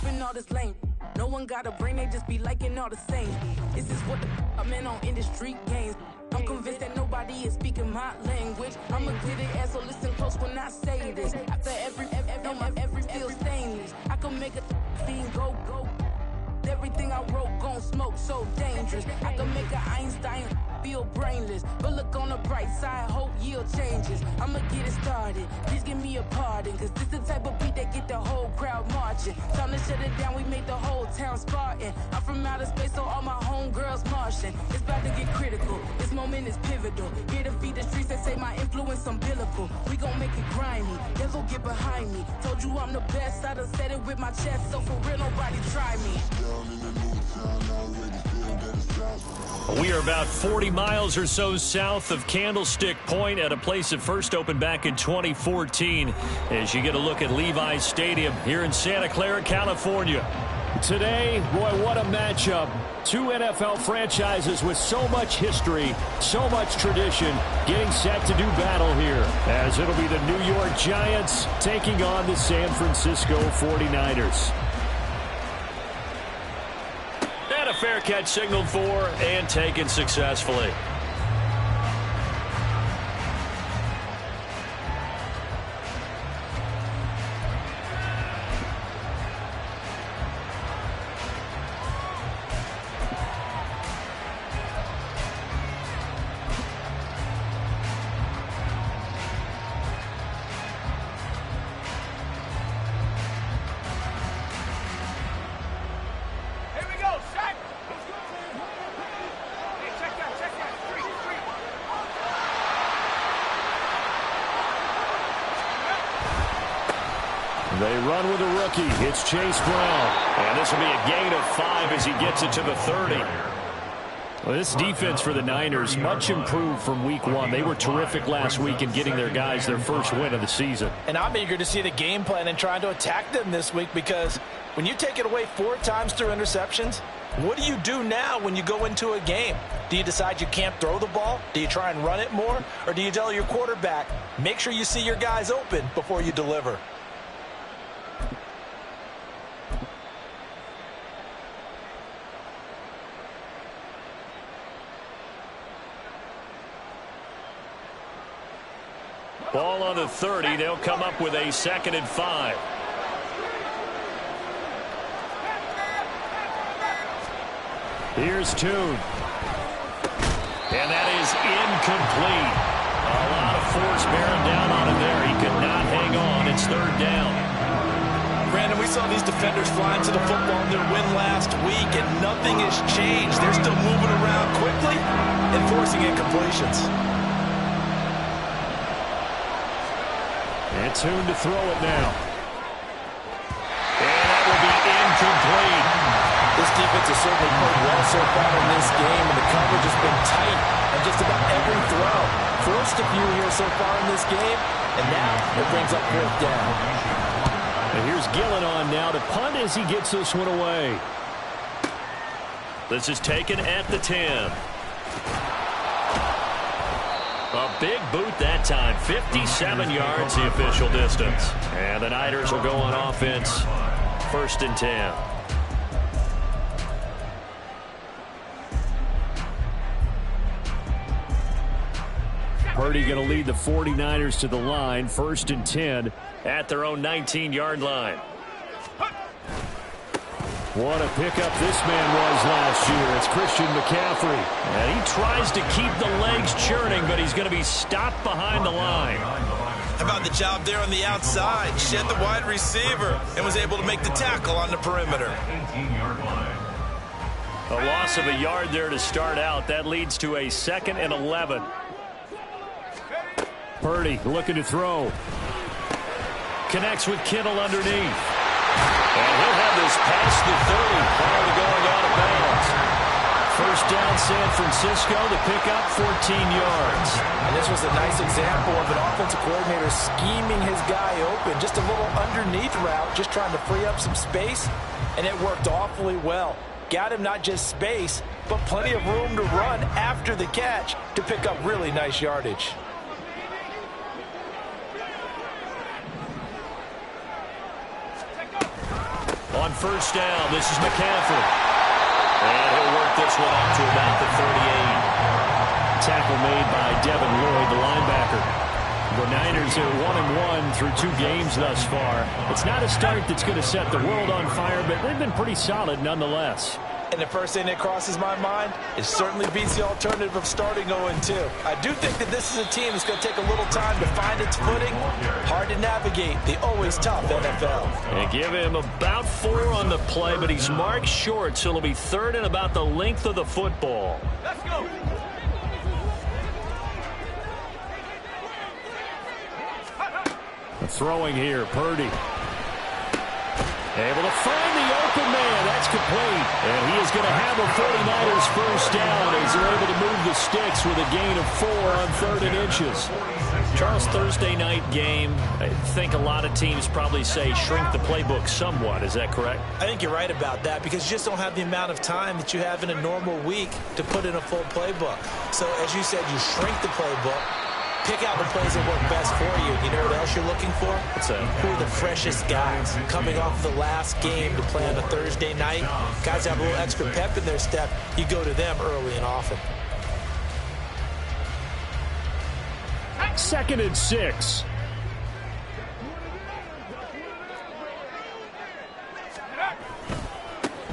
skipping all this lame. No one got a brain, they just be liking all the same. This is what the I'm in on in the street games. I'm convinced that nobody is speaking my language. I'm a gritty ass, so listen close when I say this. After every feel stainless. I can make a fiend go. Everything I wrote gon' smoke, so dangerous. I can make an Einstein feel brainless. But look on the bright side, hope yield changes. I'ma get it started, please give me a pardon. Cause this the type of beat that get the whole crowd marching. Time to shut it down, we made the whole town Spartan. I'm from outer space, so all my homegirls Martian. It's about to get critical, this moment is pivotal. Here to feed the streets that say my influence umbilical. We gon' make it grimy, never get behind me. Told you I'm the best, I done said it with my chest. So for real, nobody try me. We are about 40 miles or so south of Candlestick Point at a place that first opened back in 2014 as you get a look at Levi's Stadium here in Santa Clara, California. Today, Roy, what a matchup. Two NFL franchises with so much history, so much tradition, getting set to do battle here, as it'll be the New York Giants taking on the San Francisco 49ers. And a fair catch signaled for and taken successfully. They run with a rookie. It's Chase Brown. And this will be a gain of 5 as he gets it to the 30. Well, this defense for the Niners, much improved from week 1. They were terrific last week in getting their guys their first win of the season. And I'm eager to see the game plan and trying to attack them this week, because when you take it away 4 times through interceptions, what do you do now when you go into a game? Do you decide you can't throw the ball? Do you try and run it more? Or do you tell your quarterback, make sure you see your guys open before you deliver? Ball on the 30. They'll come up with a 2nd and 5. Here's Tune. And that is incomplete. A lot of force bearing down on him there. He could not hang on. It's 3rd down. Brandon, we saw these defenders flying to the football in their win last week, and nothing has changed. They're still moving around quickly and forcing incompletions. And Tune to throw it now. And that will be incomplete. This defense has certainly played well so far in this game, and the coverage has been tight on just about every throw. Forced a few here so far in this game, and now it brings up 4th down. And here's Gillen on now to punt as he gets this one away. This is taken at the 10. A big boot that time. 57 yards the official distance. And the Niners will go on offense. 1st and 10. Purdy going to lead the 49ers to the line. 1st and 10. At their own 19-yard line. What a pickup this man was last year. It's Christian McCaffrey. And he tries to keep the legs churning, but he's going to be stopped behind the line. How about the job there on the outside? Shed the wide receiver and was able to make the tackle on the perimeter. A loss of a yard there to start out. That leads to a 2nd and 11. Purdy looking to throw. Connects with Kittle underneath. And he'll have this past the 30 prior to going out of bounds. 1st down San Francisco to pick up 14 yards. And this was a nice example of an offensive coordinator scheming his guy open. Just a little underneath route, just trying to free up some space. And it worked awfully well. Got him not just space, but plenty of room to run after the catch to pick up really nice yardage. On first down, this is McCaffrey. And he'll work this one up to about the 38. Tackle made by Devin Lloyd, the linebacker. The Niners are 1-1 through 2 games thus far. It's not a start that's going to set the world on fire, but they've been pretty solid nonetheless. And the first thing that crosses my mind, it certainly beats the alternative of starting 0-2. I do think that this is a team that's going to take a little time to find its footing. Hard to navigate the always tough NFL. And give him about 4 on the play, but he's marked short, so it'll be third and about the length of the football. Let's go. Throwing here, Purdy. Able to find the open man. That's complete. And he is going to have a 49ers first down as they're able to move the sticks with a gain of 4 on 3rd and inches. Charles, Thursday night game, I think a lot of teams probably say shrink the playbook somewhat. Is that correct? I think you're right about that because you just don't have the amount of time that you have in a normal week to put in a full playbook. So, as you said, you shrink the playbook. Pick out the plays that work best for you. You know what else you're looking for? Who are the freshest guys coming off the last game to play on a Thursday night? Guys have a little extra pep in their step. You go to them early and often. 2nd and 6.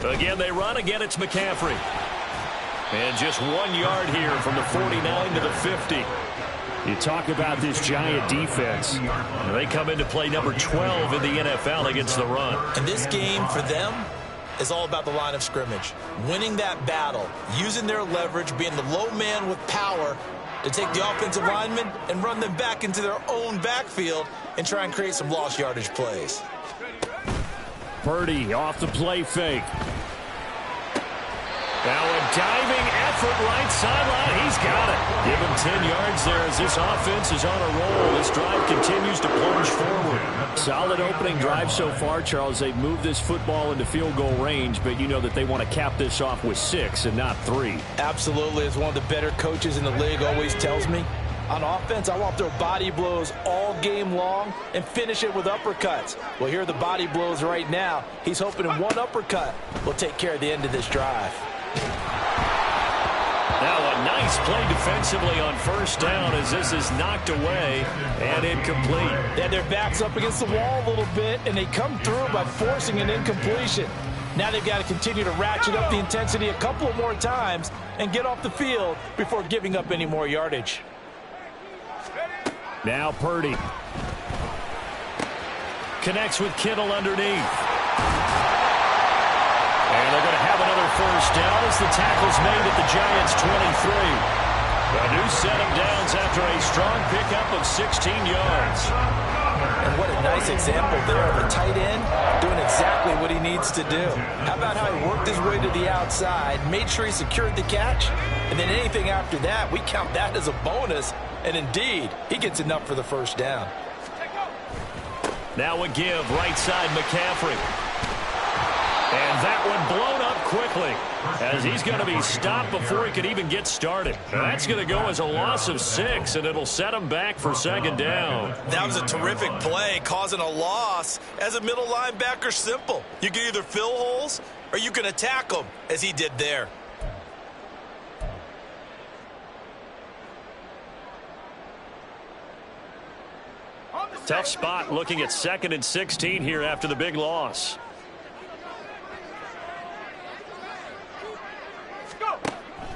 Again, they run. Again, it's McCaffrey. And just 1 yard here from the 49 to the 50. You talk about this Giant defense. They come into play number 12 in the NFL against the run. And this game for them is all about the line of scrimmage. Winning that battle, using their leverage, being the low man with power to take the offensive linemen and run them back into their own backfield and try and create some lost yardage plays. Purdy off the play fake. Now a diving effort right sideline. He's got it. Give him 10 yards there as this offense is on a roll. This drive continues to plunge forward. Solid opening drive so far, Charles. They've moved this football into field goal range, but you know that they want to cap this off with 6 and not 3. Absolutely. As one of the better coaches in the league always tells me, on offense, I want their body blows all game long and finish it with uppercuts. Well, here are the body blows right now. He's hoping in one uppercut will take care of the end of this drive. Now a nice play defensively on first down as this is knocked away and incomplete. They had their backs up against the wall a little bit, and they come through by forcing an incompletion. Now they've got to continue to ratchet up the intensity a couple of more times and get off the field before giving up any more yardage. Now Purdy. Connects with Kittle underneath. And they're going to have another first down as the tackle's made at the Giants' 23. A new set of downs after a strong pickup of 16 yards. And what a nice example there of a tight end doing exactly what he needs to do. How about how he worked his way to the outside, made sure he secured the catch, and then anything after that, we count that as a bonus. And indeed, he gets enough for the first down. Now a give, right side McCaffrey. And that one blown up quickly as he's going to be stopped before he could even get started. And that's going to go as a loss of 6, and it'll set him back for 2nd down. That was a terrific play, causing a loss. As a middle linebacker, simple. You can either fill holes or you can attack them, as he did there. Tough spot looking at 2nd and 16 here after the big loss.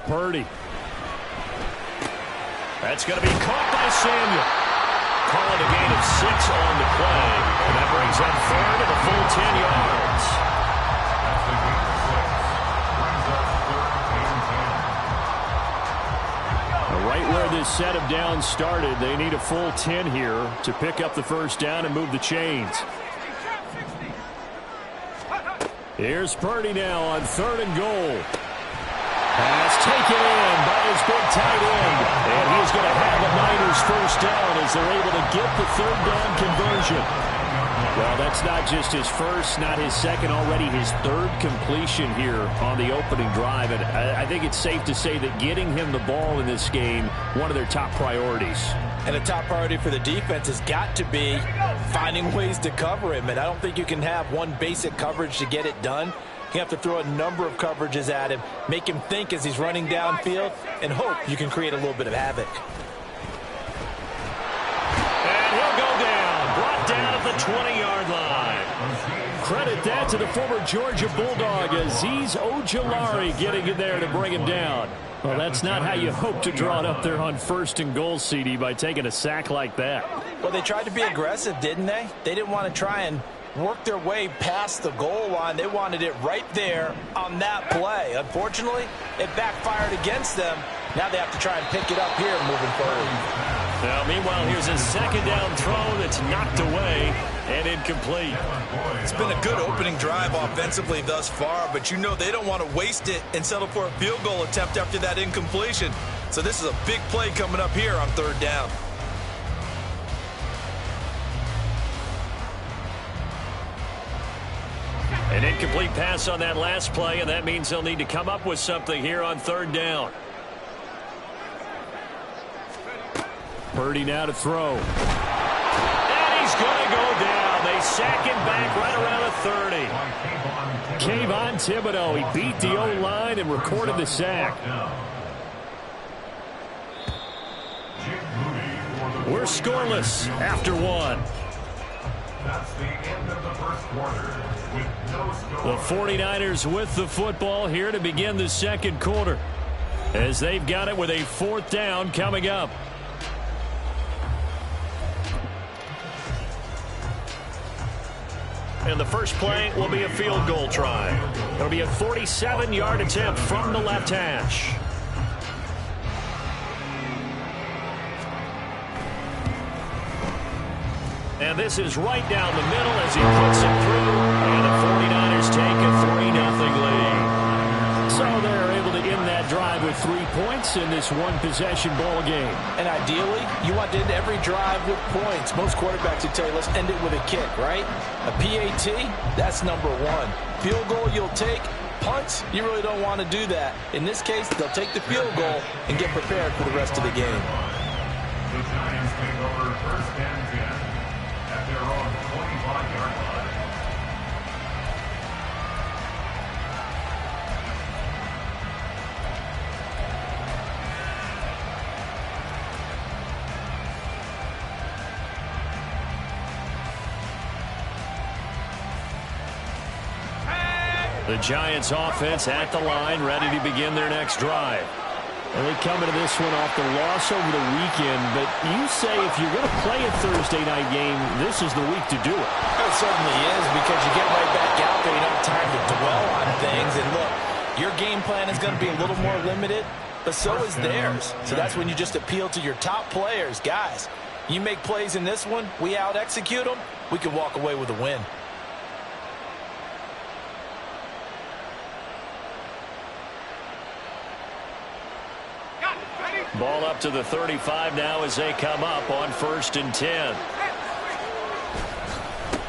Purdy. That's going to be caught by Samuel. Call it a gain of 6 on the play. And that brings up 3rd and a full 10 yards. Right where this set of downs started, they need a full 10 here to pick up the first down and move the chains. Here's Purdy now on 3rd and goal. Pass taken in by his big tight end. And he's going to have the Niners first down as they're able to get the 3rd down conversion. Well, that's not just his first, not his second, already his 3rd completion here on the opening drive. And I think it's safe to say that getting him the ball in this game, one of their top priorities. And a top priority for the defense has got to be finding ways to cover him. And I don't think you can have one basic coverage to get it done. You have to throw a number of coverages at him, make him think as he's running downfield, and hope you can create a little bit of havoc. And he'll go down, brought down at the 20-yard line. Credit that to the former Georgia Bulldog, Azeez Ojulari getting in there to bring him down. Well, that's not how you hope to draw it up there on 1st and goal, CD, by taking a sack like that. Well, they tried to be aggressive, didn't they? They didn't want to try and work their way past the goal line. They wanted it right there on that play. Unfortunately, it backfired against them. Now they have to try and pick it up here moving forward. Now, meanwhile, here's a second down throw that's knocked away and incomplete. It's been a good opening drive offensively thus far, but you know they don't want to waste it and settle for a field goal attempt after that incompletion. So this is a big play coming up here on 3rd down. An incomplete pass on that last play, and that means they'll need to come up with something here on 3rd down. Purdy now to throw. And he's going to go down. They sack him back right around the 30. Kayvon Thibodeau, he beat the O-line and recorded the sack. We're scoreless after 1. That's the end of the first quarter with no score. The 49ers with the football here to begin the 2nd quarter, as they've got it with a 4th down coming up. And the first play will be a field goal try. It'll be a 47-yard attempt from the left hash. And this is right down the middle as he puts it through. And the 49ers take a 3-0 lead. So they're able to end that drive with 3 points in this one-possession ball game. And ideally, you want to end every drive with points. Most quarterbacks would tell you, let's end it with a kick, right? A PAT, that's number 1. Field goal you'll take. Punts, you really don't want to do that. In this case, they'll take the field goal and get prepared for the rest of the game. The Giants take over 1st and 10 at their own 25-yard line. The Giants offense at the line, ready to begin their next drive. And they come into this one off the loss over the weekend, but you say if you're going to play a Thursday night game, this is the week to do it. It certainly is, because you get right back out there. You don't have time to dwell on things. And look, your game plan is going to be a little more limited, but so is theirs. So that's when you just appeal to your top players. Guys, you make plays in this one, we out-execute them, we can walk away with a win. Ball up to the 35 now as they come up on 1st and 10.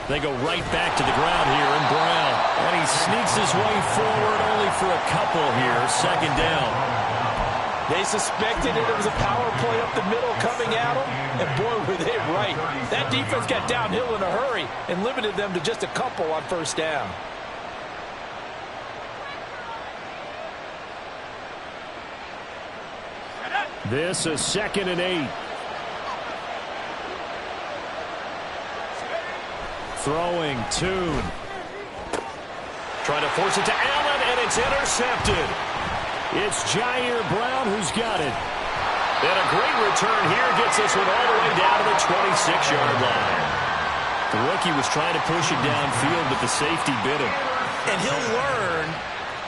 They go right back to the ground here in Brown. And he sneaks his way forward only for a couple here. 2nd down. They suspected it was a power play up the middle coming at them. And boy, were they right. That defense got downhill in a hurry and limited them to just a couple on 1st down. This is 2nd and 8. Throwing, Tune. Trying to force it to Allen, and it's intercepted. It's Jair Brown who's got it. And a great return here gets this one all the way down to the 26-yard line. The rookie was trying to push it downfield, but the safety bit him. And he'll learn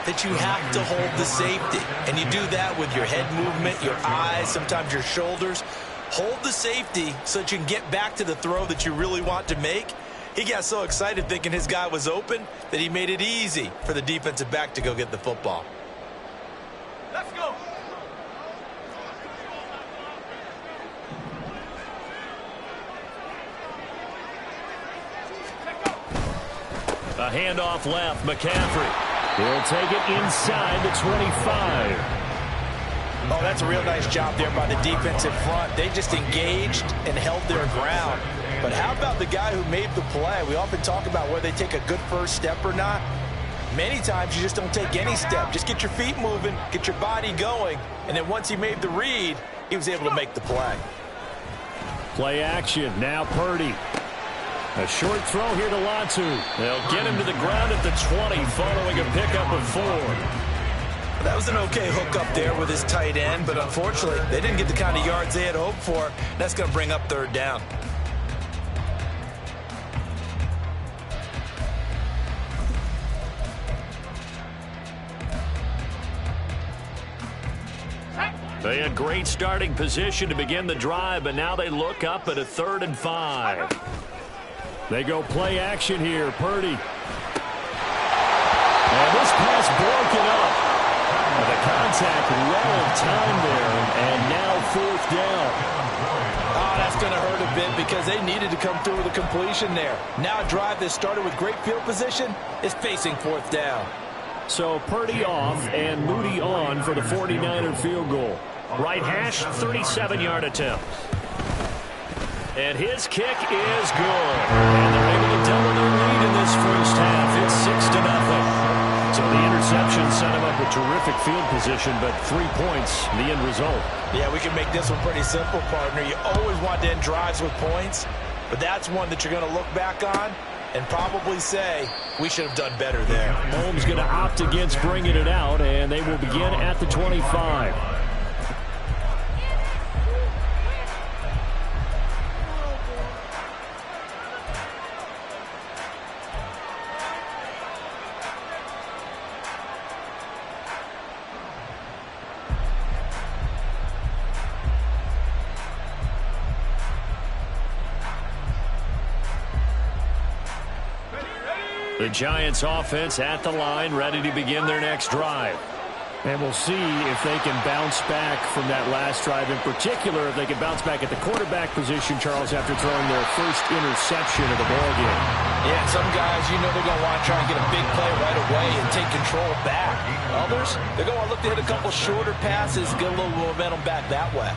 that you have to hold the safety. And you do that with your head movement, your eyes, sometimes your shoulders. Hold the safety so that you can get back to the throw that you really want to make. He got so excited thinking his guy was open that he made it easy for the defensive back to go get the football. Let's go. A handoff left, McCaffrey. He'll take it inside the 25. Oh, that's a real nice job there by the defensive front. They just engaged and held their ground. But how about the guy who made the play? We often talk about whether they take a good first step or not. Many times you just don't take any step. Just get your feet moving, get your body going, and then once he made the read, he was able to make the play. Play action. Now Purdy. A short throw here to Latu. They'll get him to the ground at the 20 following a pickup of 4. That was an okay hook up there with his tight end, but unfortunately, they didn't get the kind of yards they had hoped for. That's going to bring up 3rd down. They had great starting position to begin the drive, but now they look up at a 3rd and 5. They go play action here. Purdy. And this pass broken up. The contact well in time there, and now 4th down. Oh, that's going to hurt a bit because they needed to come through with a completion there. Now a drive that started with great field position is facing 4th down. So Purdy off and Moody on for the 49er field goal. Right hash, 37-yard attempt. And his kick is good. And they're able to double their lead in this first half. It's 6-0. So the interception set him up with terrific field position, but 3 points, the end result. Yeah, we can make this one pretty simple, partner. You always want to end drives with points, but that's one that you're going to look back on and probably say, we should have done better there. Holmes going to opt against bringing it out, and they will begin at the 25. The Giants offense at the line, ready to begin their next drive. And we'll see if they can bounce back from that last drive. In particular, if they can bounce back at the quarterback position, Charles, after throwing their first interception of the ballgame. Yeah, some guys, you know they're going to want to try and get a big play right away and take control back. Others, they're going to look to hit a couple shorter passes, get a little momentum back that way.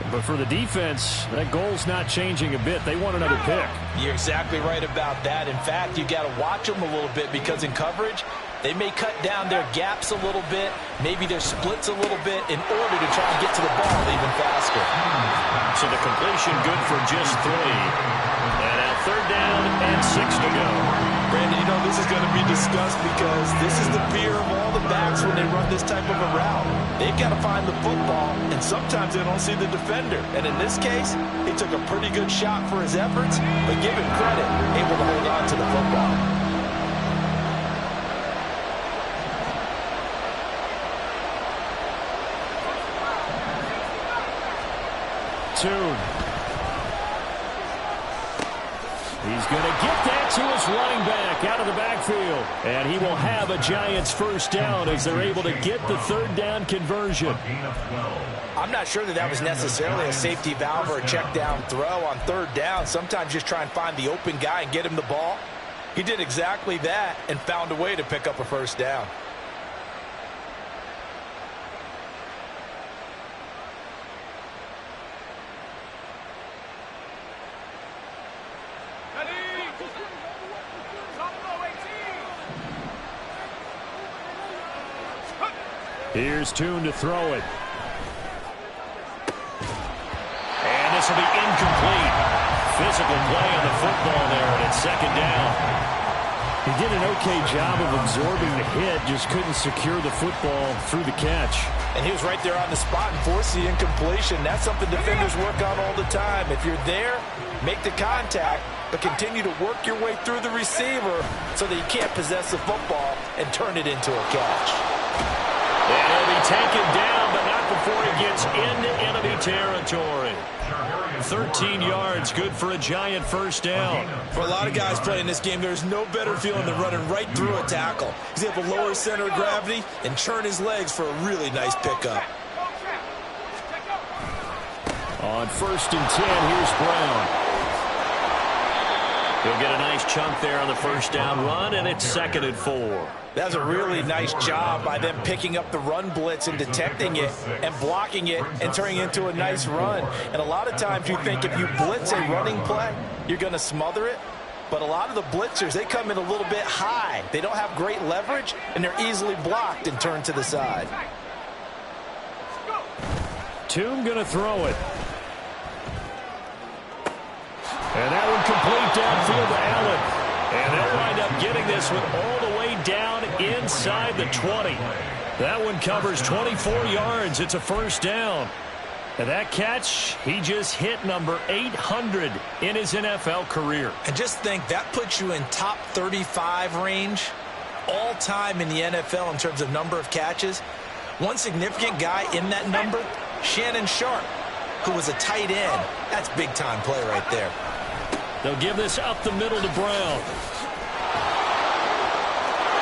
But for the defense, that goal's not changing a bit. They want another pick. You're exactly right about that. In fact, you got to watch them a little bit because in coverage, they may cut down their gaps a little bit, maybe their splits a little bit in order to try and get to the ball even faster. So the completion good for just 3. And at 3rd down and 6 to go. Brandon, you know this is going to be discussed because this is the fear of all the backs when they run this type of a route. They've got to find the football, and sometimes they don't see the defender. And in this case, he took a pretty good shot for his efforts, but give him credit, able to hold on to the football. Tune. He's going to get that to his running back out of the backfield. And he will have a Giants first down as they're able to get the 3rd down conversion. I'm not sure that was necessarily a safety valve or a check down throw on 3rd down. Sometimes just try and find the open guy and get him the ball. He did exactly that and found a way to pick up a first down. Here's Tune to throw it. And this will be incomplete. Physical play on the football there, and it's 2nd down. He did an okay job of absorbing the hit, just couldn't secure the football through the catch. And he was right there on the spot and forced the incompletion. That's something defenders work on all the time. If you're there, make the contact, but continue to work your way through the receiver so that you can't possess the football and turn it into a catch. And he'll be taken down, but not before he gets into enemy territory. 13 yards, good for a Giant first down. For a lot of guys playing this game, there's no better feeling than running right through a tackle. He's able to lower his center of gravity and churn his legs for a really nice pickup. On 1st and 10, here's Brown. He'll get a nice chunk there on the first down run, and it's 2nd and 4. That's a really nice job by them picking up the run blitz and detecting it and blocking it and turning it into a nice run. And a lot of times you think if you blitz a running play, you're going to smother it. But a lot of the blitzers, they come in a little bit high. They don't have great leverage, and they're easily blocked and turned to the side. Toom going to throw it. And that one complete downfield to Allen. And they'll wind up getting this one all the way down inside the 20. That one covers 24 yards. It's a first down. And that catch, he just hit number 800 in his NFL career. And just think, that puts you in top 35 range all time in the NFL in terms of number of catches. One significant guy in that number, Shannon Sharp, who was a tight end. That's big-time play right there. They'll give this up the middle to Brown.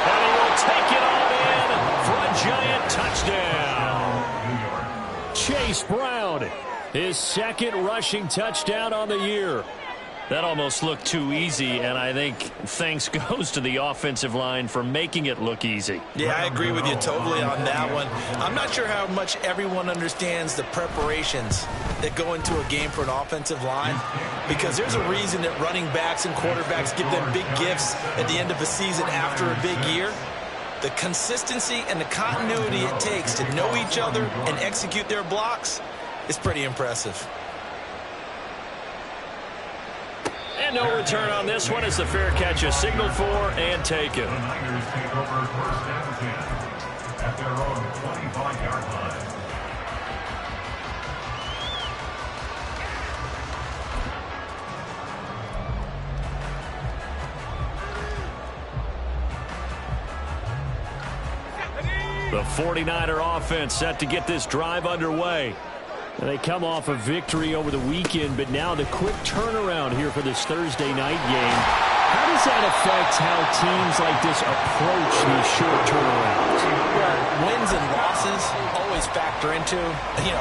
And he will take it all in for a giant touchdown. Chase Brown, his second rushing touchdown on the year. That almost looked too easy, and I think thanks goes to the offensive line for making it look easy. Yeah, I agree with you totally on that one. I'm not sure how much everyone understands the preparations that go into a game for an offensive line, because there's a reason that running backs and quarterbacks give them big gifts at the end of a season after a big year. The consistency and the continuity it takes to know each other and execute their blocks is pretty impressive. And no return on this one as the fair catch is signaled for and taken. The Niners take over first and 10 at their own 25-yard line. The 49er offense set to get this drive underway. And they come off a victory over the weekend, but now the quick turnaround here for this Thursday night game. How does that affect how teams like this approach these short turnarounds? Well, wins and losses always factor into,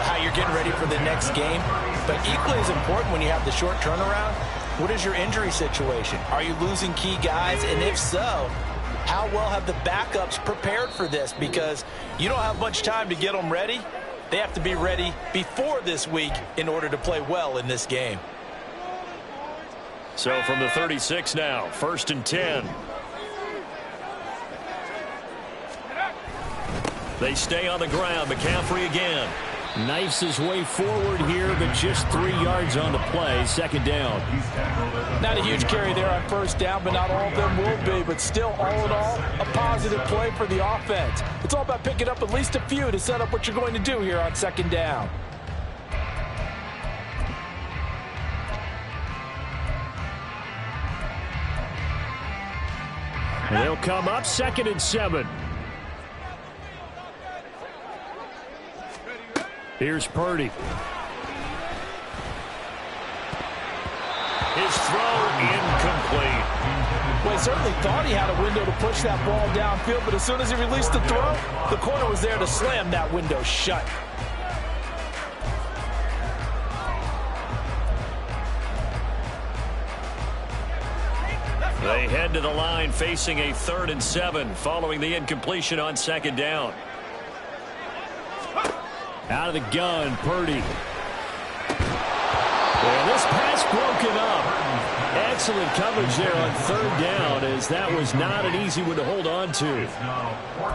how you're getting ready for the next game. But equally as important when you have the short turnaround, what is your injury situation? Are you losing key guys? And if so, how well have the backups prepared for this? Because you don't have much time to get them ready. They have to be ready before this week in order to play well in this game. So from the 36 now, first and 10. They stay on the ground. McCaffrey again. Knifes his way forward here, but just 3 yards on the play. Second down. Not a huge carry there on first down, but not all of them will be. But still, all in all, a positive play for the offense. It's all about picking up at least a few to set up what you're going to do here on second down. And they'll come up second and 7. Here's Purdy. His throw incomplete. Well, he certainly thought he had a window to push that ball downfield, but as soon as he released the throw, the corner was there to slam that window shut. They head to the line facing a 3rd and 7 following the incompletion on second down. Out of the gun, Purdy. And this pass broken up. Excellent coverage there on 3rd down, as that was not an easy one to hold on to.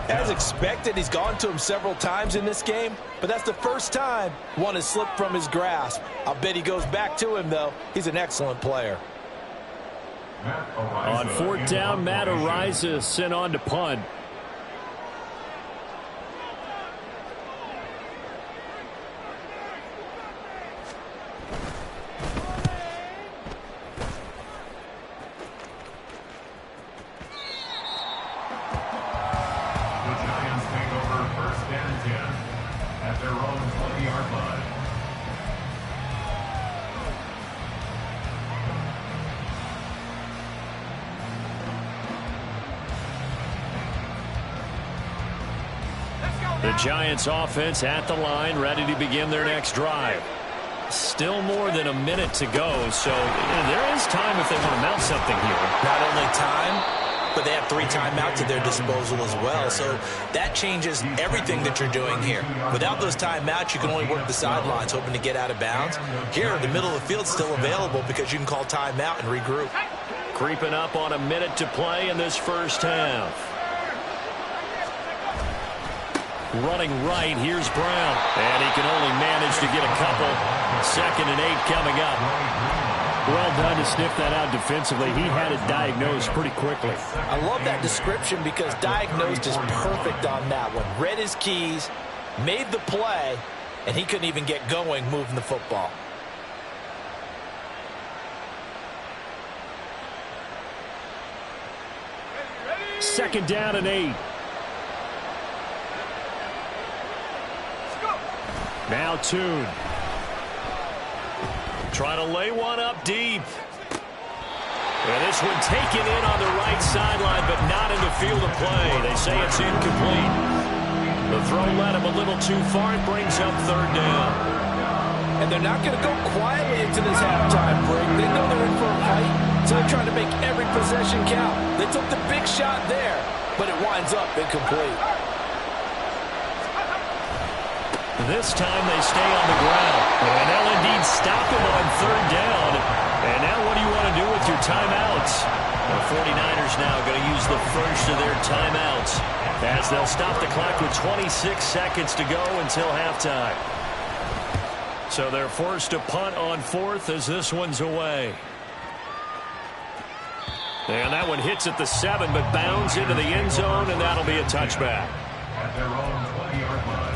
As expected, he's gone to him several times in this game, but that's the first time one has slipped from his grasp. I'll bet he goes back to him, though. He's an excellent player. On 4th down, Matt Ariza sent on to punt. The Giants offense at the line, ready to begin their next drive. Still more than a minute to go, so there is time if they want to mount something here. Not only time, but they have 3 timeouts at their disposal as well. So that changes everything that you're doing here. Without those timeouts, you can only work the sidelines, hoping to get out of bounds. Here, the middle of the field is still available because you can call timeout and regroup. Creeping up on a minute to play in this first half. Running right, here's Brown. And he can only manage to get a couple. 2nd and 8 coming up. Well done to sniff that out defensively. He had it diagnosed pretty quickly. I love that description because diagnosed is perfect on that one. Read his keys, made the play, and he couldn't even get going moving the football. Second down and 8. Now Tune. Trying to lay one up deep. And this one taken in on the right sideline, but not in the field of play. They say it's incomplete. The throw led him a little too far. It brings up 3rd down. And they're not going to go quietly into this halftime break. They know they're in for a fight, so they're trying to make every possession count. They took the big shot there, but it winds up incomplete. This time they stay on the ground. And they'll indeed stop him on 3rd down. And now what do you want to do with your timeouts? The 49ers now going to use the first of their timeouts as they'll stop the clock with 26 seconds to go until halftime. So they're forced to punt on 4th as this one's away. And that one hits at the 7, but bounds into the end zone, and that'll be a touchback. At their own 20-yard line.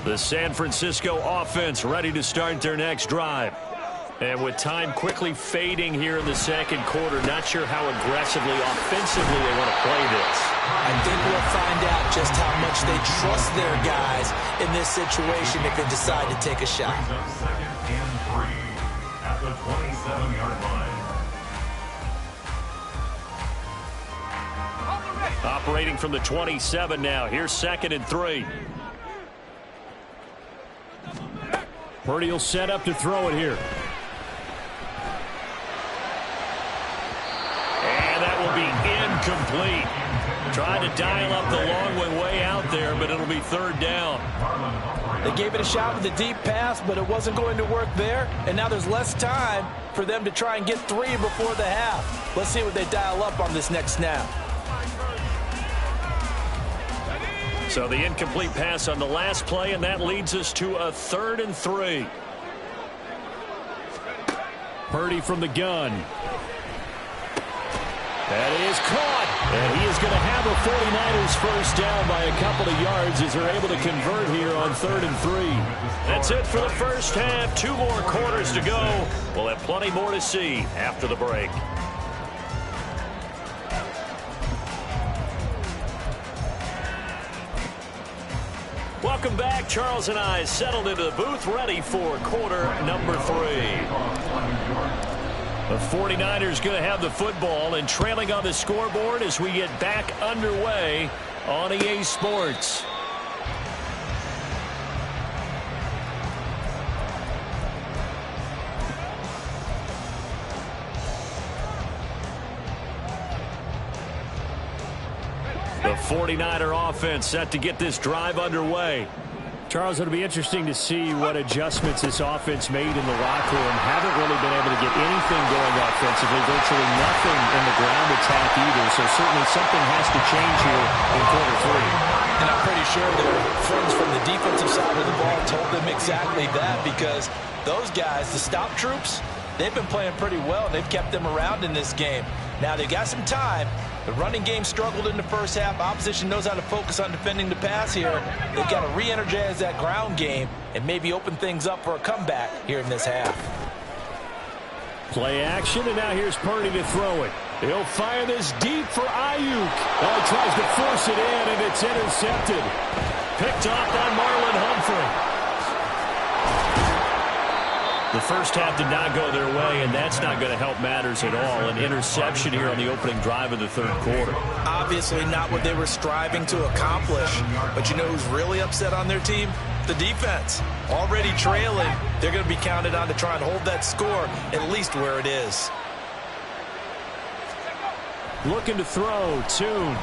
The San Francisco offense ready to start their next drive. And with time quickly fading here in the 2nd quarter, not sure how aggressively, offensively they want to play this. I think we'll find out just how much they trust their guys in this situation if they decide to take a shot. Brings up 2nd and 3 at the 27-yard line. Operating from the 27 now. Here's 2nd and 3. Purdy will set up to throw it here. And that will be incomplete. Trying to dial up the long way out there, but it'll be 3rd down. They gave it a shot with a deep pass, but it wasn't going to work there. And now there's less time for them to try and get 3 before the half. Let's see what they dial up on this next snap. So the incomplete pass on the last play, and that leads us to a 3rd and 3. Purdy from the gun. That is caught. And he is going to have a 49ers first down by a couple of yards as they're able to convert here on 3rd and 3. That's it for the first half. 2 more quarters to go. We'll have plenty more to see after the break. Welcome back. Charles and I settled into the booth ready for quarter number 3. The 49ers going to have the football and trailing on the scoreboard as we get back underway on EA Sports. The 49er offense set to get this drive underway. Charles, it'll be interesting to see what adjustments this offense made in the locker room. Haven't really been able to get anything going offensively, virtually nothing in the ground attack either. So certainly something has to change here in quarter 3. And I'm pretty sure their friends from the defensive side of the ball told them exactly that, because those guys, the stop troops, they've been playing pretty well. They've kept them around in this game. Now they've got some time. The running game struggled in the first half. Opposition knows how to focus on defending the pass here. They've got to re-energize that ground game and maybe open things up for a comeback here in this half. Play action, and now here's Purdy to throw it. He'll fire this deep for Ayuk. Oh, he tries to force it in, and it's intercepted. Picked off by Marlon Humphrey. The first half did not go their way, and that's not going to help matters at all. An interception here on the opening drive of the third quarter. Obviously not what they were striving to accomplish. But you know who's really upset on their team? The defense. Already trailing, they're going to be counted on to try and hold that score at least where it is. Looking to throw, Tune.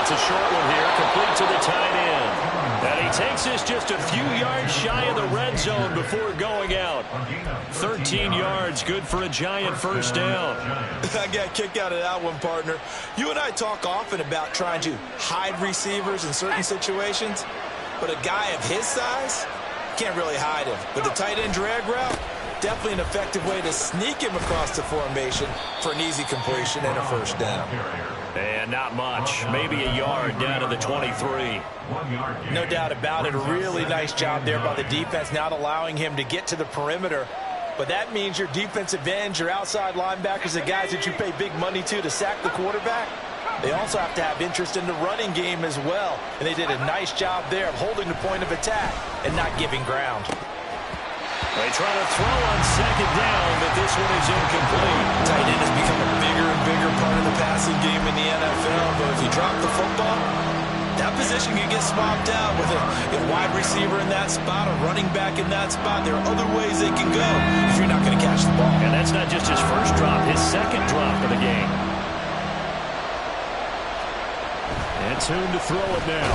It's a short one here, complete to the tight end. And he takes this just a few yards shy of the red zone before going out. 13 yards, good for a Giant first down. I got a kick out of that one, partner. You and I talk often about trying to hide receivers in certain situations, but a guy of his size can't really hide him. But the tight end drag route, definitely an effective way to sneak him across the formation for an easy completion and a first down. And not much, maybe a yard down to the 23. No doubt about it. A really nice job there by the defense, not allowing him to get to the perimeter. But that means your defensive ends, your outside linebackers, the guys that you pay big money to sack the quarterback, they also have to have interest in the running game as well. And they did a nice job there of holding the point of attack and not giving ground. They try to throw on second down, but this one is incomplete. Tight end has become a bigger and bigger part of the passing game in the NFL. But if you drop the football, that position can get swapped out with a wide receiver in that spot, a running back in that spot. There are other ways they can go if you're not going to catch the ball. And that's not just his first drop, his second drop of the game. And Tune to throw it now.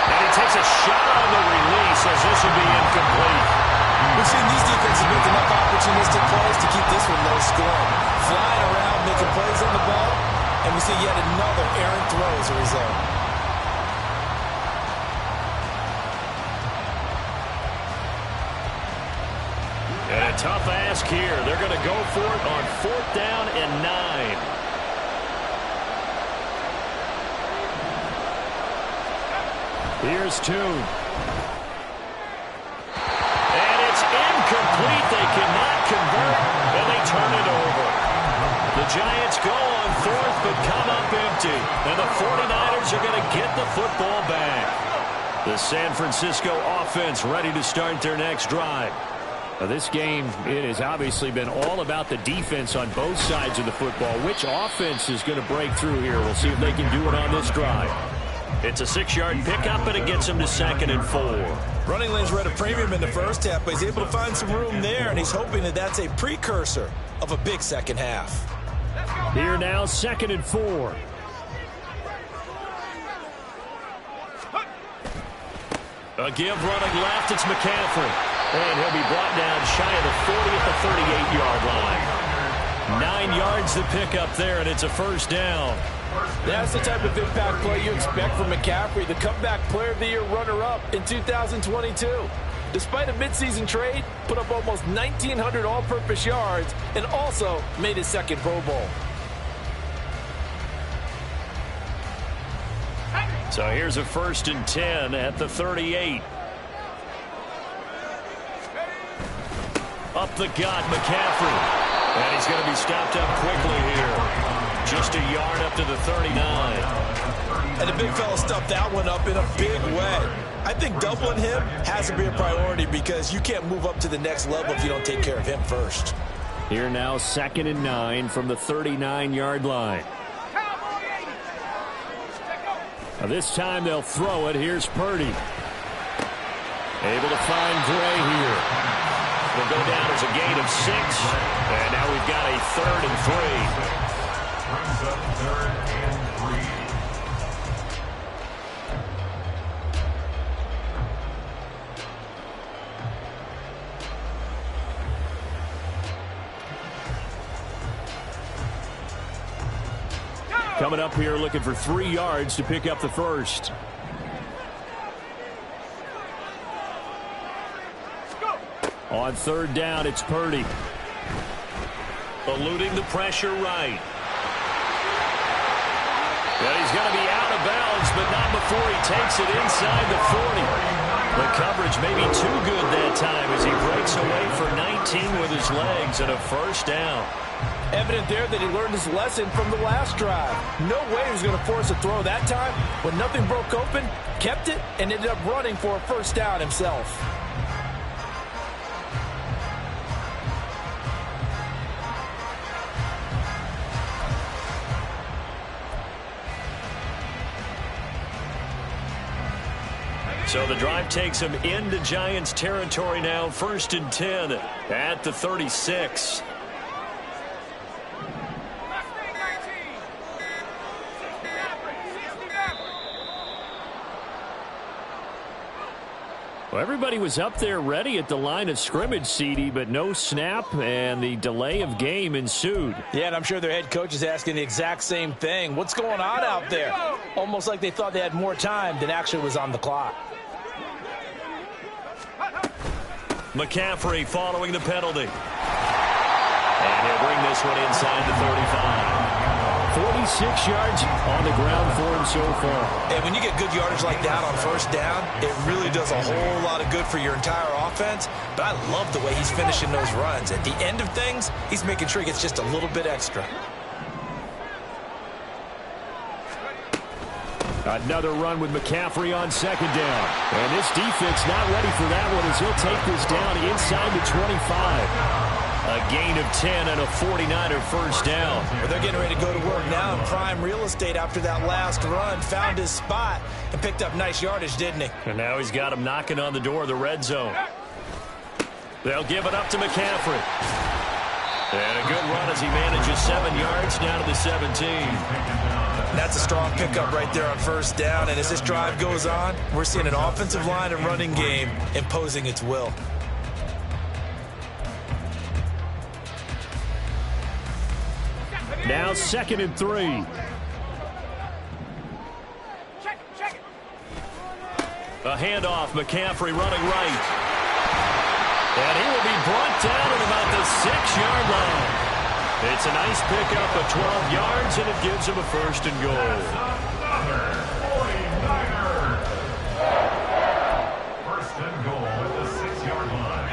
And he takes a shot on the release as this will be incomplete. We've seen these defenses make enough opportunistic plays to keep this one low scoring. Flying around, making plays on the ball, and we see yet another errant throw as a result. And a tough ask here. They're going to go for it on 4th down and 9. Here's Tune. Incomplete. They cannot convert, and they turn it over. The Giants go on 4th, but come up empty. And the 49ers are going to get the football back. The San Francisco offense ready to start their next drive. Now this game, it has obviously been all about the defense on both sides of the football. Which offense is going to break through here? We'll see if they can do it on this drive. It's a 6-yard pickup, and it gets him to 2nd and 4. Running lanes were at a premium in the first half, but he's able to find some room there, and he's hoping that that's a precursor of a big second half. Here now, 2nd and 4. A give running left, it's McCaffrey. And he'll be brought down shy of the 40 at the 38-yard line. 9 yards to pick up there, and it's a first down. That's the type of impact play you expect from McCaffrey, the comeback player of the year runner-up in 2022. Despite a midseason trade, put up almost 1,900 all-purpose yards and also made his second Pro Bowl. So here's a 1st and 10 at the 38. Up the gut, McCaffrey. And he's going to be stopped up quickly here. Just a yard up to the 39. And the big fella stuffed that one up in a big way. I think doubling him has to be a priority because you can't move up to the next level if you don't take care of him first. Here now, 2nd and 9 from the 39-yard line. Now this time they'll throw it. Here's Purdy. Able to find Gray here. It'll go down as a gain of 6. And now we've got a 3rd and 3. Brings up 3rd and 3. Coming up here looking for 3 yards to pick up the first. On 3rd down, it's Purdy. Eluding the pressure right. And he's going to be out of bounds, but not before he takes it inside the 40. The coverage may be too good that time as he breaks away for 19 with his legs and a first down. Evident there that he learned his lesson from the last drive. No way he was going to force a throw that time. When nothing broke open, kept it, and ended up running for a first down himself. So the drive takes him into Giants territory now, 1st and 10 at the 36. Well, everybody was up there ready at the line of scrimmage, CD, but no snap, and the delay of game ensued. Yeah, and I'm sure their head coach is asking the exact same thing. What's going on out there? Almost like they thought they had more time than actually was on the clock. McCaffrey following the penalty. And he'll bring this one inside the 35. 46 yards on the ground for him so far. And when you get good yardage like that on 1st down, it really does a whole lot of good for your entire offense. But I love the way he's finishing those runs. At the end of things, he's making sure he gets just a little bit extra. Another run with McCaffrey on 2nd down. And this defense not ready for that one as he'll take this down inside the 25. A gain of 10 and a 49er 1st down. Well, they're getting ready to go to work now in prime real estate after that last run. Found his spot and picked up nice yardage, didn't he? And now he's got him knocking on the door of the red zone. They'll give it up to McCaffrey. And a good run as he manages 7 yards down to the 17. That's a strong pickup right there on 1st down. And as this drive goes on, we're seeing an offensive line and running game imposing its will. Now 2nd and 3. A handoff, McCaffrey running right. And he will be brought down at about the 6-yard line. It's a nice pickup of 12 yards, and it gives him a 1st and goal. Another 49er. 1st and goal at the 6-yard line.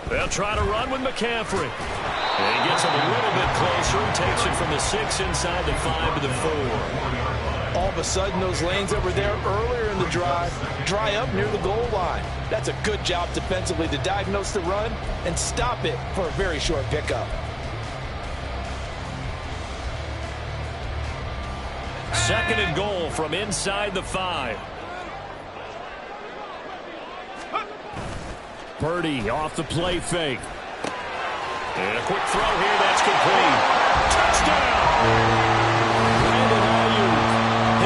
They'll try to run with McCaffrey. And he gets him a little bit closer. Takes it from the 6 inside the 5 to the 4. All of a sudden, those lanes that were there earlier in the drive dry up near the goal line. That's a good job defensively to diagnose the run and stop it for a very short pickup. 2nd and goal from inside the 5. Purdy off the play fake. And a quick throw here. That's complete. Touchdown! Brandon Ayuk,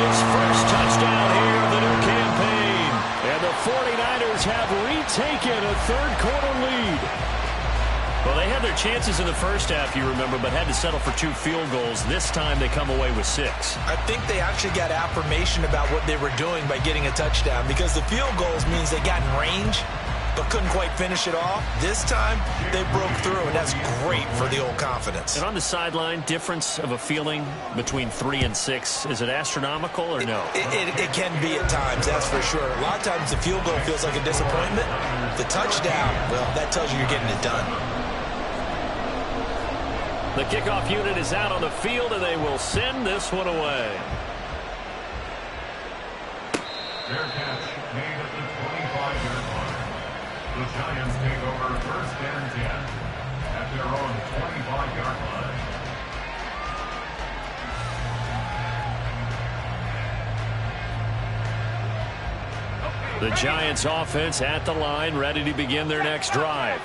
His first touchdown here of the new campaign. and the 49ers have retaken a 3rd-quarter lead. Well, they had their chances in the 1st half, you remember, but had to settle for 2 field goals. This time they come away with 6. I think they actually got affirmation about what they were doing by getting a touchdown, because the field goals means they got in range but couldn't quite finish it off. This time, they broke through, and that's great for the old confidence. And on the sideline, difference of a feeling between 3 and 6, is it astronomical or no? It can be at times, that's for sure. A lot of times the field goal feels like a disappointment. The touchdown, well, that tells you you're getting it done. The kickoff unit is out on the field, and they will send this one away. Fair catch made at the 25-yard line. The Giants take over 1st and 10 at their own 25-yard line. The Giants offense at the line, ready to begin their next drive.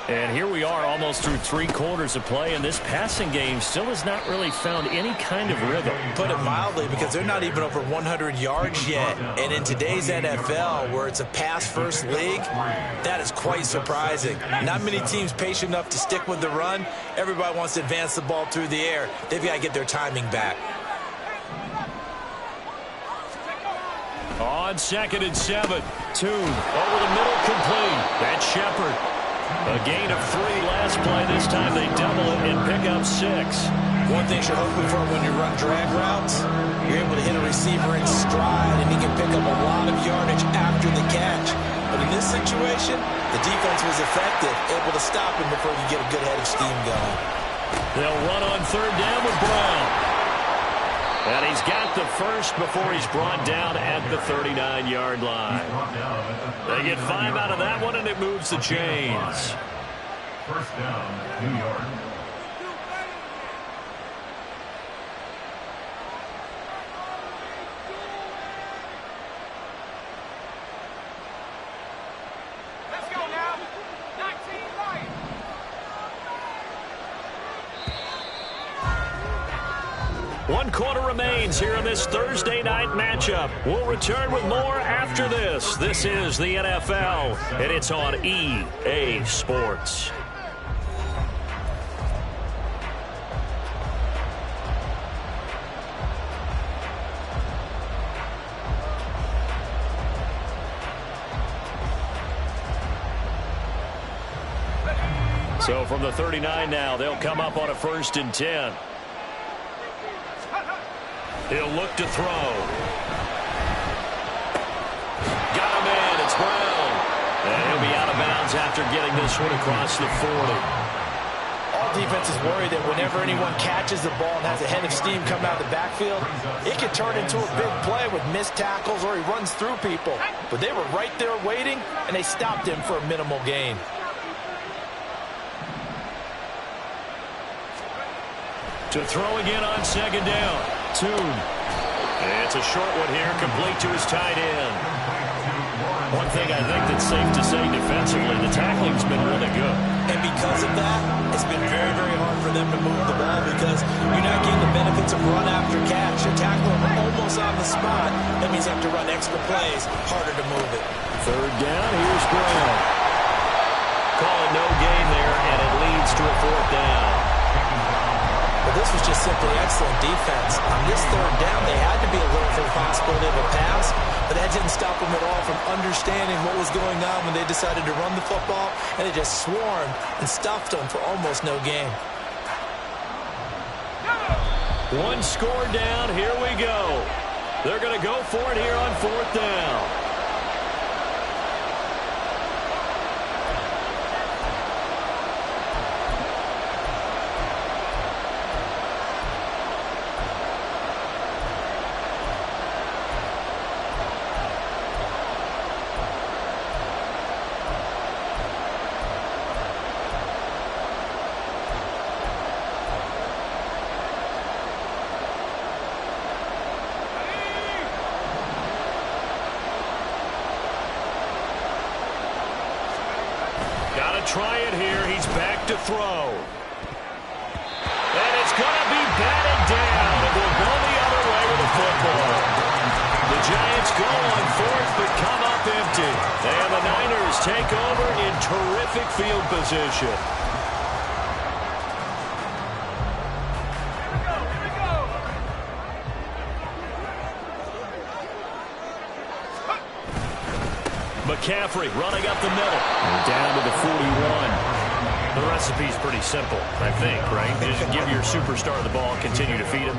And here we are almost through 3 quarters of play, and this passing game still has not really found any kind of rhythm. Put it mildly, because they're not even over 100 yards yet. And in today's NFL, where it's a pass-first league, that is quite surprising. Not many teams patient enough to stick with the run. Everybody wants to advance the ball through the air. They've got to get their timing back. On 2nd and 7, Tune over the middle, complete. That's Shepard. A gain of 3 last play. This time they double it and pick up 6. One thing you're hoping for when you run drag routes, you're able to hit a receiver in stride, and he can pick up a lot of yardage after the catch. But in this situation, the defense was effective, able to stop him before you get a good head of steam going. They'll run on 3rd down with Brown. And he's got the first before he's brought down at the 39-yard line. They get 5 out of that one, and it moves the chains. 1st down, New York. quarter remains here in this Thursday night matchup. We'll return with more after this. This is the NFL, and it's on EA Sports. So from the 39 now, they'll come up on a 1st and 10. He'll look to throw. Got him in. It's Brown. And he'll be out of bounds after getting this one across the 40. All defenses worry that whenever anyone catches the ball and has a head of steam come out of the backfield, it could turn into a big play with missed tackles or he runs through people. But they were right there waiting, and they stopped him for a minimal gain. To throw again on 2nd down. Tune. It's a short one here, complete to his tight end. One thing I think that's safe to say defensively, the tackling's been really good. And because of that, it's been very, very hard for them to move the ball because you're not getting the benefits of run after catch. You tackle them almost on the spot. That means you have to run extra plays, harder to move it. 3rd down, here's Brown. Call it no gain there, and it leads to a 4th down. But this was just simply excellent defense. On this 3rd down, they had to be alert for the possibility of a pass, but that didn't stop them at all from understanding what was going on when they decided to run the football, and they just swarmed and stuffed them for almost no gain. One score down. Here we go. They're going to go for it here on 4th down. Try it here. He's back to throw. And it's going to be batted down. It will go the other way with the football. The Giants go on 4th but come up empty. And the Niners take over in terrific field position. McCaffrey running up the middle. And down to the 41. The recipe's pretty simple, I think, right? Just give your superstar the ball, continue to feed him.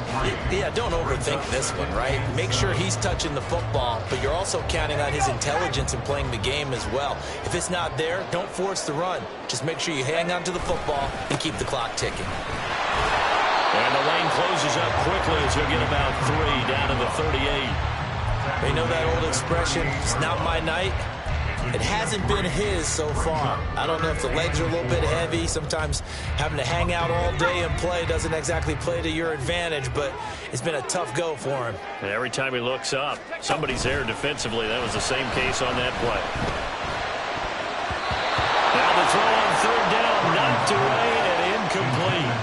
Yeah, don't overthink this one, right? Make sure he's touching the football, but you're also counting on his intelligence in playing the game as well. If it's not there, don't force the run. Just make sure you hang on to the football and keep the clock ticking. And the lane closes up quickly as he'll get about 3 down to the 38. They know that old expression, it's not my night. It hasn't been his so far. I don't know if the legs are a little bit heavy. Sometimes having to hang out all day and play doesn't exactly play to your advantage, but it's been a tough go for him. And every time he looks up, somebody's there defensively. That was the same case on that play. Now the throw on 3rd down, knocked away and incomplete.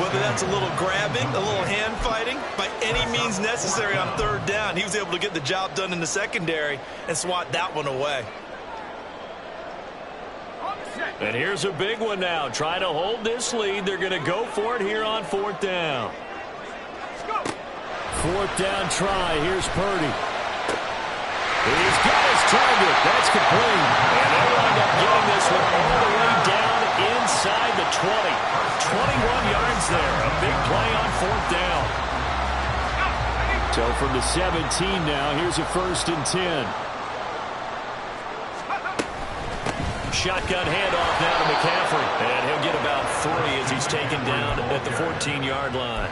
Whether that's a little grabbing, a little hand fighting, by any means necessary on 3rd down, he was able to get the job done in the secondary and swat that one away. And here's a big one now. Trying to hold this lead. They're going to go for it here on 4th down. 4th down try. Here's Purdy. He's got his target. That's complete. And they wind up getting this one all the way down inside the 20. 21 yards there. A big play on 4th down. So from the 17 now, here's a 1st and 10. Shotgun handoff now to McCaffrey. And he'll get about 3 as he's taken down at the 14-yard line.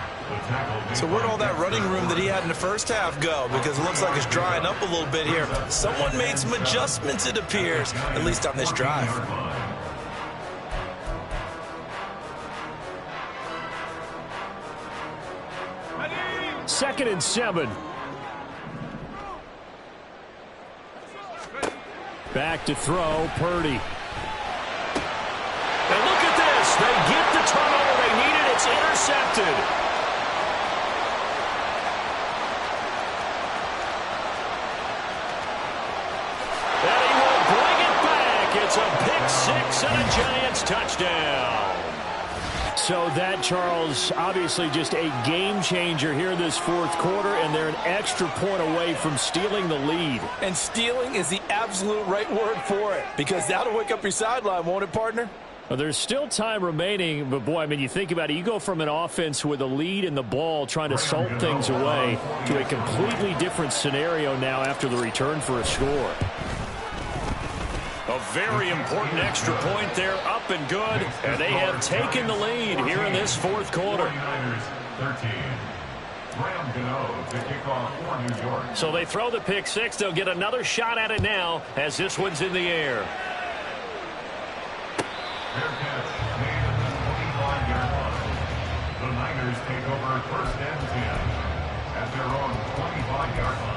So where'd all that running room that he had in the first half go? Because it looks like it's drying up a little bit here. Someone made some adjustments, it appears, at least on this drive. 2nd and 7. Back to throw, Purdy. And look at this. They get the turnover they needed. It's intercepted. 6 and a Giants touchdown. So that, Charles, obviously just a game changer here this fourth quarter, and they're an extra point away from stealing the lead. And stealing is the absolute right word for it, because that'll wake up your sideline, won't it, partner? Well, there's still time remaining, but boy, I mean, you think about it, you go from an offense with a lead in the ball trying to salt things away to a completely different scenario now after the return for a score. A very important extra point there, up and good, and they have taken the lead here in this fourth quarter. 49ers 13. Graham Gano to kick off for New York. So they throw the pick six. They'll get another shot at it now as this one's in the air. Fair catch made at the 25-yard line. The Niners take over first and 10 at their own 25-yard line.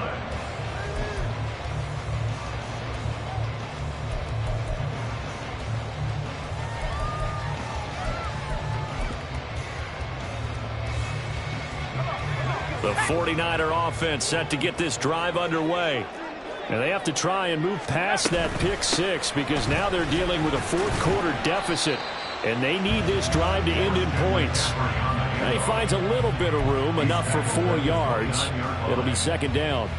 The 49er offense set to get this drive underway. And they have to try and move past that pick six because now they're dealing with a fourth quarter deficit, and they need this drive to end in points. Now he finds a little bit of room, enough for 4 yards. It'll be second down.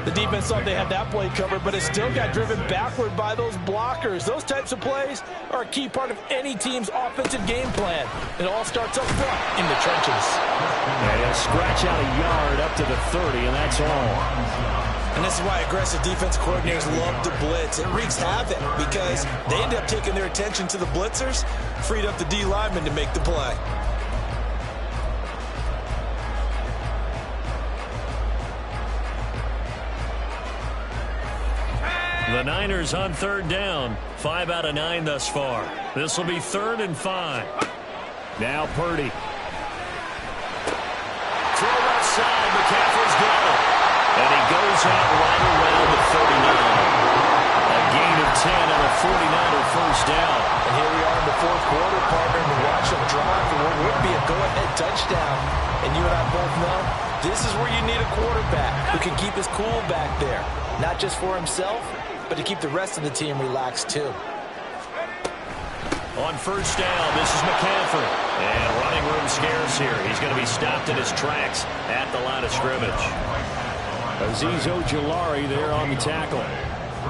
The defense thought they had that play covered, but it still got driven backward by those blockers. Those types of plays are a key part of any team's offensive game plan. It all starts up front in the trenches. And he'll scratch out a yard up to the 30, and that's all. And this is why aggressive defense coordinators love to blitz. It wreaks havoc because they end up taking their attention to the blitzers, freed up the D lineman to make the play. The Niners on third down. 5 out of 9 thus far. This will be 3rd and 5. Now Purdy. Throw left side. McCaffrey's got it. And he goes out right around the 39. A gain of 10 on a 49er first down. And here we are in the fourth quarter, partner, and we watch them drive for what would be a go-ahead touchdown. And you and I both know this is where you need a quarterback who can keep his cool back there. Not just for himself, but to keep the rest of the team relaxed too. On first down, this is McCaffrey. And running room scarce here. He's going to be stopped in his tracks at the line of scrimmage. Azeez Ojulari there on the tackle.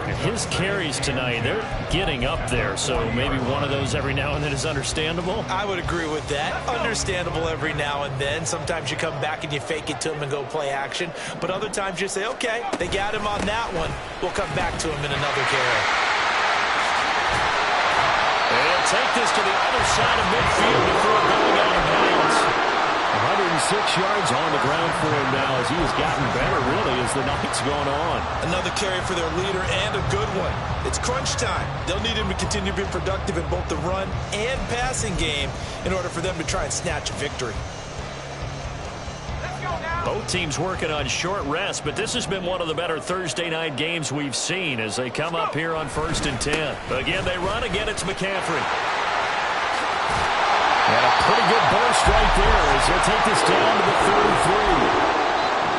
And his carries tonight, they're getting up there, so maybe one of those every now and then is understandable. I would agree with that. Understandable every now and then. Sometimes you come back and you fake it to him and go play action. But other times you say, okay, they got him on that one. We'll come back to him in another carry. They'll take this to the other side of midfield before going out of bounds. 106 yards on the ground for him now as he has gotten better, really, as the night's gone on. Another carry for their leader and a good one. It's crunch time. They'll need him to continue to be productive in both the run and passing game in order for them to try and snatch a victory. Both teams working on short rest, but this has been one of the better Thursday night games we've seen as they come up here on 1st and 10. Again, they run. Again, it's McCaffrey. And a pretty good burst right there as they'll take this down to the 33.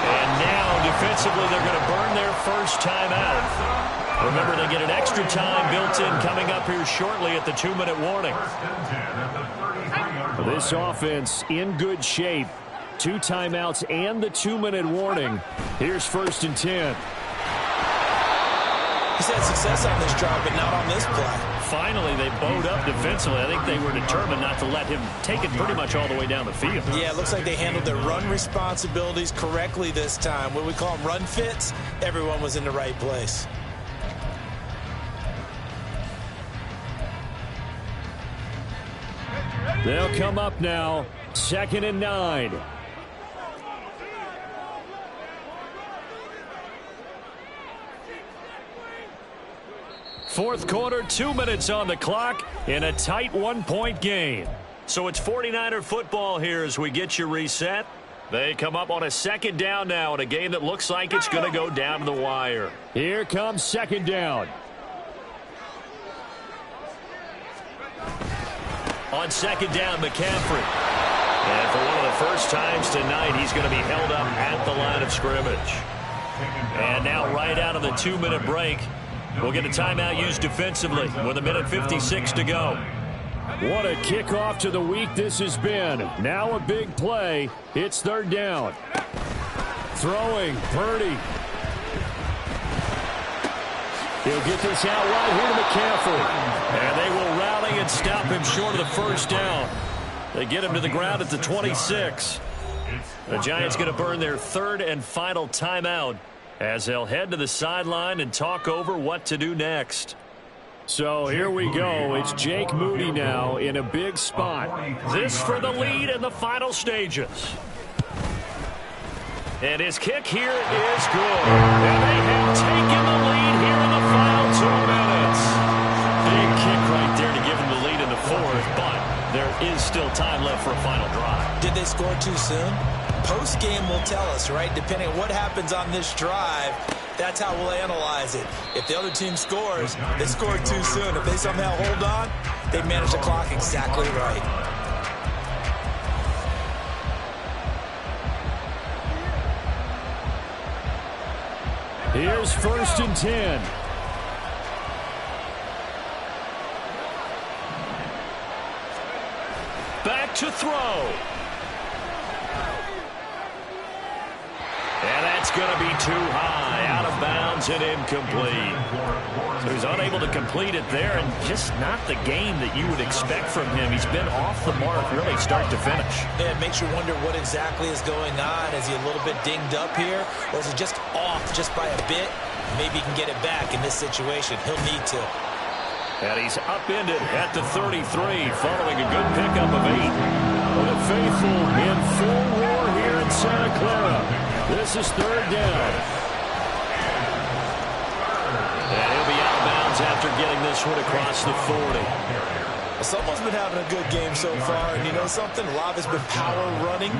And now, defensively, they're going to burn their first timeout. Remember, they get an extra time built in coming up here shortly at the 2-minute warning. This offense in good shape. 2 timeouts and the 2-minute warning. Here's 1st and 10. He's had success on this drive, but not on this play. Finally, they bowed up defensively. I think they were determined not to let him take it pretty much all the way down the field. Yeah, it looks like they handled their run responsibilities correctly this time. What we call them run fits, everyone was in the right place. They'll come up now, 2nd and 9. Fourth quarter, 2 minutes on the clock in a tight 1-point game. So it's 49er football here as we get you reset. They come up on a 2nd down now in a game that looks like it's going to go down to the wire. Here comes 2nd down. On 2nd down, McCaffrey. And for one of the first times tonight, he's going to be held up at the line of scrimmage. And now right out of the 2-minute break, We'll get a timeout used defensively with 1:56 to go. What a kickoff to the week this has been. Now a big play. It's third down. Throwing, Purdy. He'll get this out wide here to McCaffrey. And they will rally and stop him short of the first down. They get him to the ground at the 26. The Giants going to burn their third and final timeout as they'll head to the sideline and talk over what to do next. So here we go. It's Jake Moody now in a big spot. This for the lead in the final stages. And his kick here is good. And they have taken the lead here in the final 2 minutes. Big kick right there to give him the lead in the fourth, but there is still time left for a final drive. Did they score too soon? Post-game will tell us, right? Depending on what happens on this drive, that's how we'll analyze it. If the other team scores, they scored too soon. If they somehow hold on, they manage the clock exactly right. Here's 1st and 10. Back to throw. And that's going to be too high, out of bounds and incomplete. So he's unable to complete it there, and just not the game that you would expect from him. He's been off the mark really start to finish. Yeah, it makes you wonder what exactly is going on. Is he a little bit dinged up here, or is he just off just by a bit? Maybe he can get it back in this situation. He'll need to. And he's upended at the 33 following a good pickup of 8. Well, the faithful in full war here in Santa Clara. This is third down. And he'll be out of bounds after getting this one across the 40. Someone's been having a good game so far, and you know something? A lot has been power running.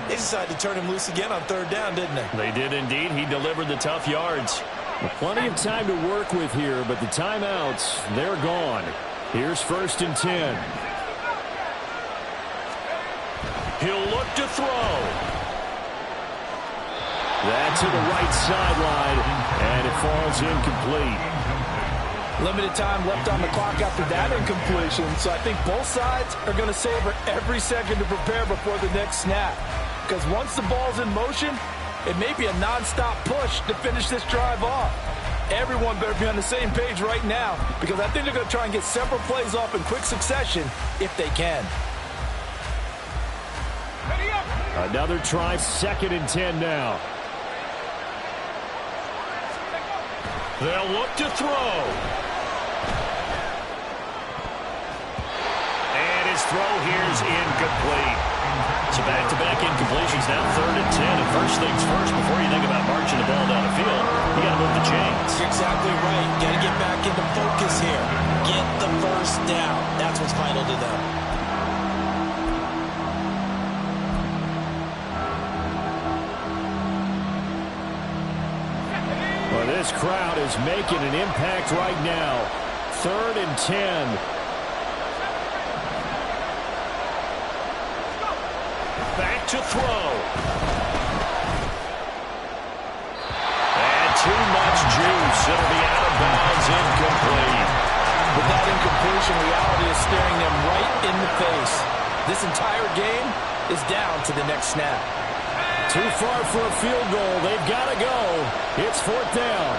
They decided to turn him loose again on third down, didn't they? They did indeed. He delivered the tough yards. Plenty of time to work with here, but the timeouts, they're gone. Here's 1st and 10. He'll look to throw. That's to the right sideline, and it falls incomplete. Limited time left on the clock after that incompletion, so I think both sides are going to savor every second to prepare before the next snap. Because once the ball's in motion, it may be a non-stop push to finish this drive off. Everyone better be on the same page right now, because I think they're going to try and get several plays off in quick succession if they can. Another try, 2nd and 10 now. They'll look to throw. And his throw here is incomplete. So back-to-back incompletions, now 3rd and 10. And first things first, before you think about marching the ball down the field, you got to move the chains. You're exactly right. Got to get back into focus here. Get the first down. That's what's vital to them. Well, this crowd is making an impact right now. 3rd and 10. Back to throw. And too much juice. It'll be out of bounds, incomplete. With that incompletion, reality is staring them right in the face. This entire game is down to the next snap. Too far for a field goal. They've got to go. It's 4th down.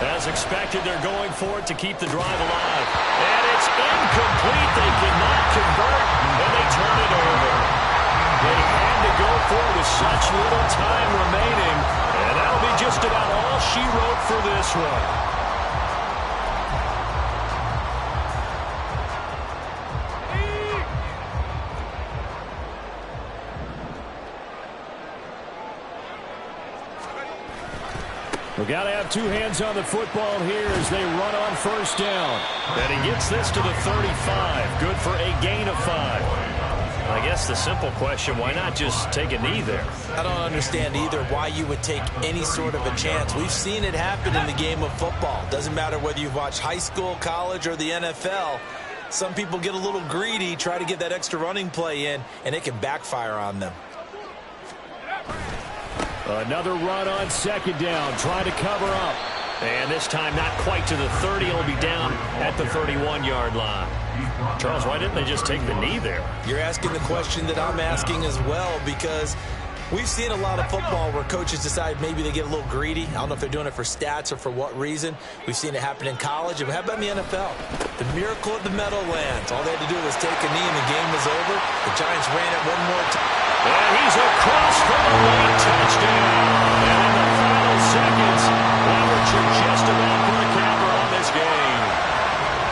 As expected, they're going for it to keep the drive alive. And it's incomplete. They cannot convert, and they turn it over. They had to go for it with such little time remaining, and that'll be just about all she wrote for this one. We've got to have two hands on the football here as they run on 1st down. And he gets this to the 35. Good for a gain of 5. I guess the simple question, why not just take a knee there? I don't understand either why you would take any sort of a chance. We've seen it happen in the game of football. Doesn't matter whether you've watched high school, college, or the NFL. Some people get a little greedy, try to get that extra running play in, and it can backfire on them. Another run on second down, trying to cover up. And this time not quite to the 30. He'll be down at the 31-yard line. Charles, why didn't they just take the knee there? You're asking the question that I'm asking as well, because we've seen a lot of football where coaches decide maybe they get a little greedy. I don't know if they're doing it for stats or for what reason. We've seen it happen in college. And how about in the NFL? The miracle of the Meadowlands. All they had to do was take a knee and the game was over. The Giants ran it one more time. And he's across for the late touchdown. And in the final seconds, Leverage just about put a capper on this game.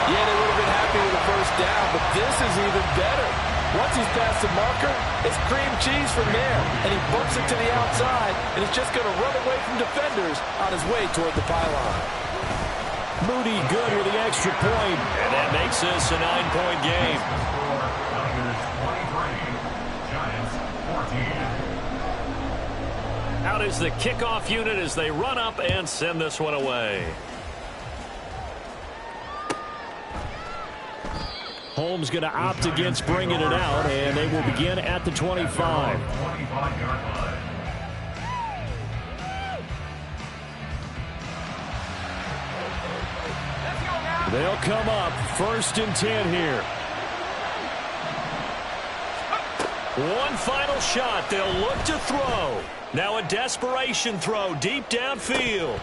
Yeah, they would have been happy with the first down, but this is even better. Once he's past the marker, it's cream cheese from there. And he bumps it to the outside, and he's just going to run away from defenders on his way toward the pylon. Moody good with the extra point. And that makes this a 9-point game. Out is the kickoff unit as they run up and send this one away. Holmes going to opt against bringing it out, and they will begin at the 25. They'll come up 1st and 10 here. One final shot. They'll look to throw. Now a desperation throw deep downfield.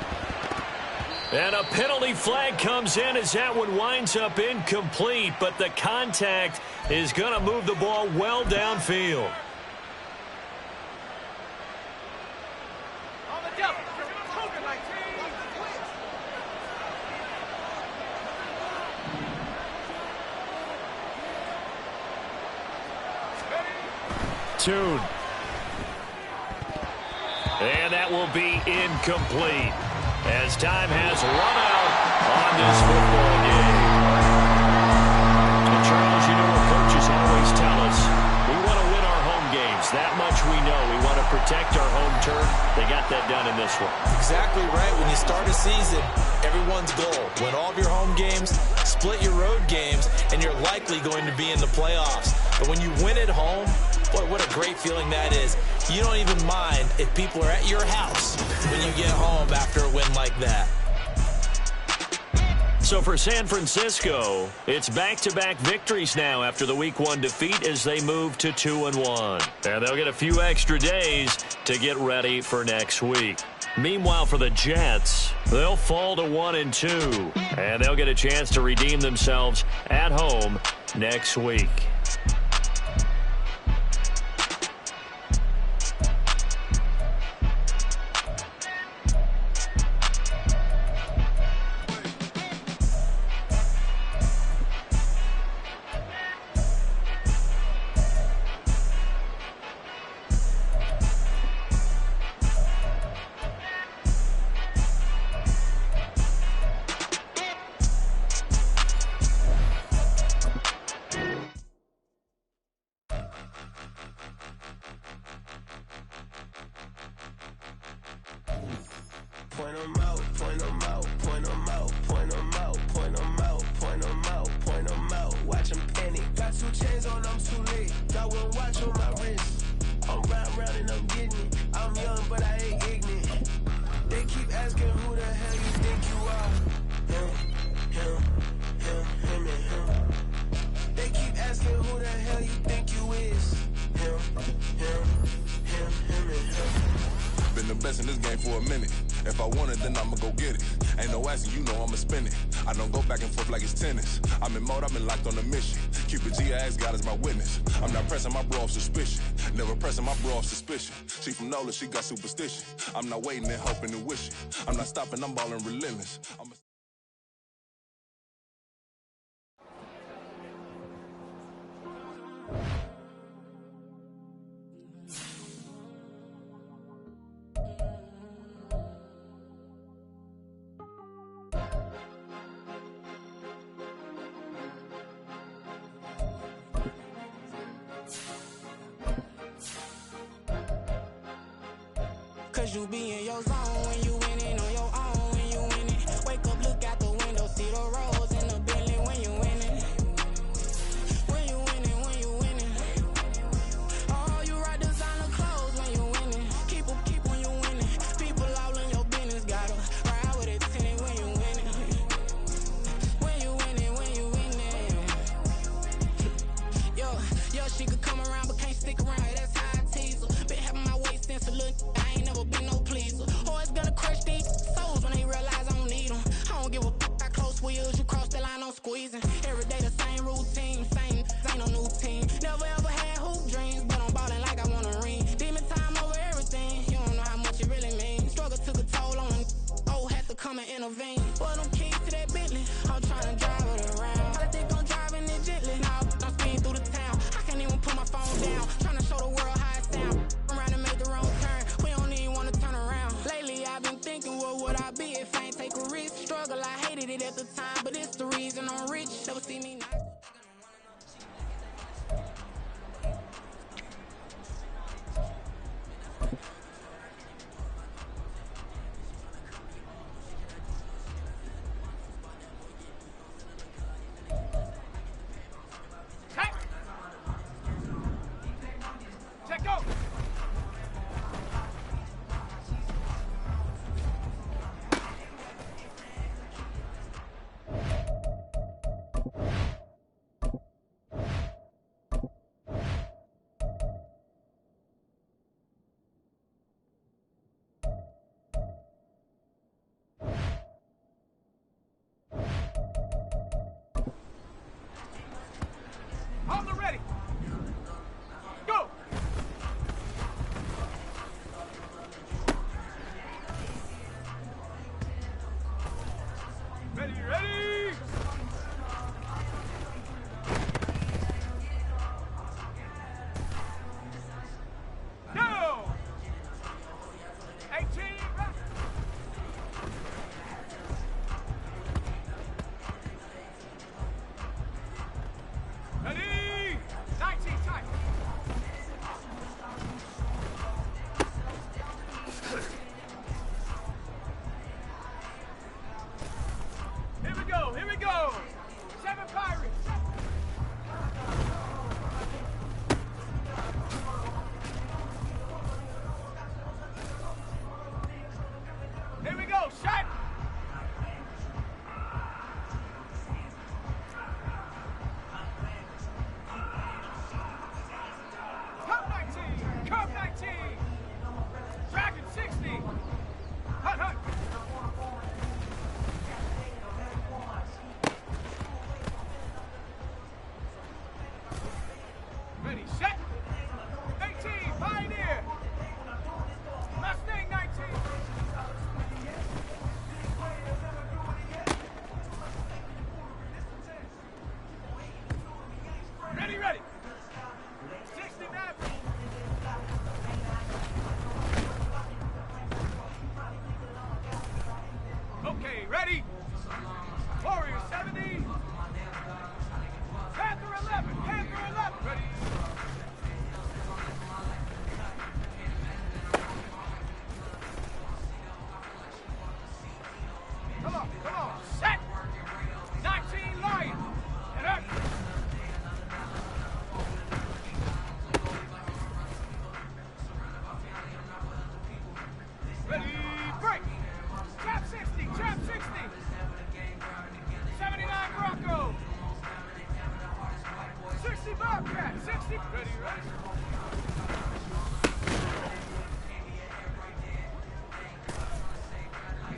And a penalty flag comes in as that one winds up incomplete, but the contact is going to move the ball well downfield. Tune. And that will be incomplete as time has run out on this football game. And Charles, you know what coaches always tell us? We want to win our home games. That much we know. We want to protect our home turf. They got that done in this one. Exactly right. When you start a season, everyone's goal: win all of your home games, split your road games, and you're likely going to be in the playoffs. But when you win at home, boy, what a great feeling that is. You don't even mind if people are at your house when you get home after a win like that. So for San Francisco, it's back-to-back victories now after the Week 1 defeat as they move to 2-1. And they'll get a few extra days to get ready for next week. Meanwhile, for the Jets, they'll fall to 1-2, and they'll get a chance to redeem themselves at home next week. She got superstition. I'm not waiting and hoping and wishing. I'm not stopping, I'm balling relentless. You be in your zone when you winning on your own. When you winning, wake up, look out the window, see the rose in the Bentley. When you winning, when you winning, when you winning. Oh, you right designer clothes when you winning. Keep when you winning. Ready, break. Trap 60, trap 60. 79 Bronco. 60 Bobcat, 60. Ready, ready.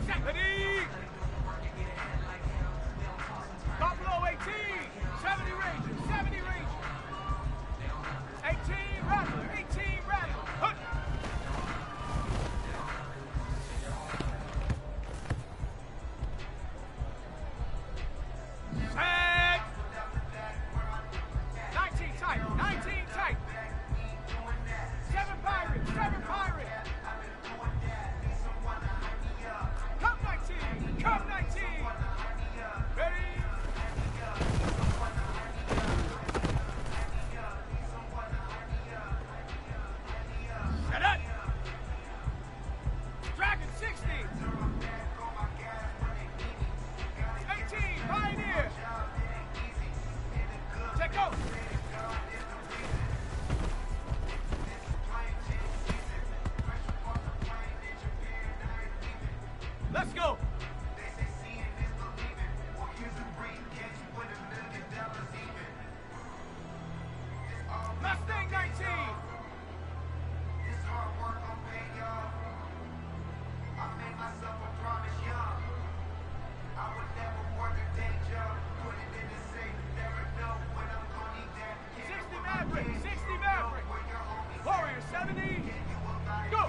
Set, ready. Buffalo 18, 70 Ranger, 70 Ranger. 18 Rattler, 18 Rattler. Hook. Set. 19 tight, 19 tight. 7 Pirates, 7 Pirates. Come 19, come 19. Ready? Set up. Dragon 60. 18, Pioneer. Take go. Let's go. Mustang 19. Maverick, 60 Maverick. Warrior 70. Go.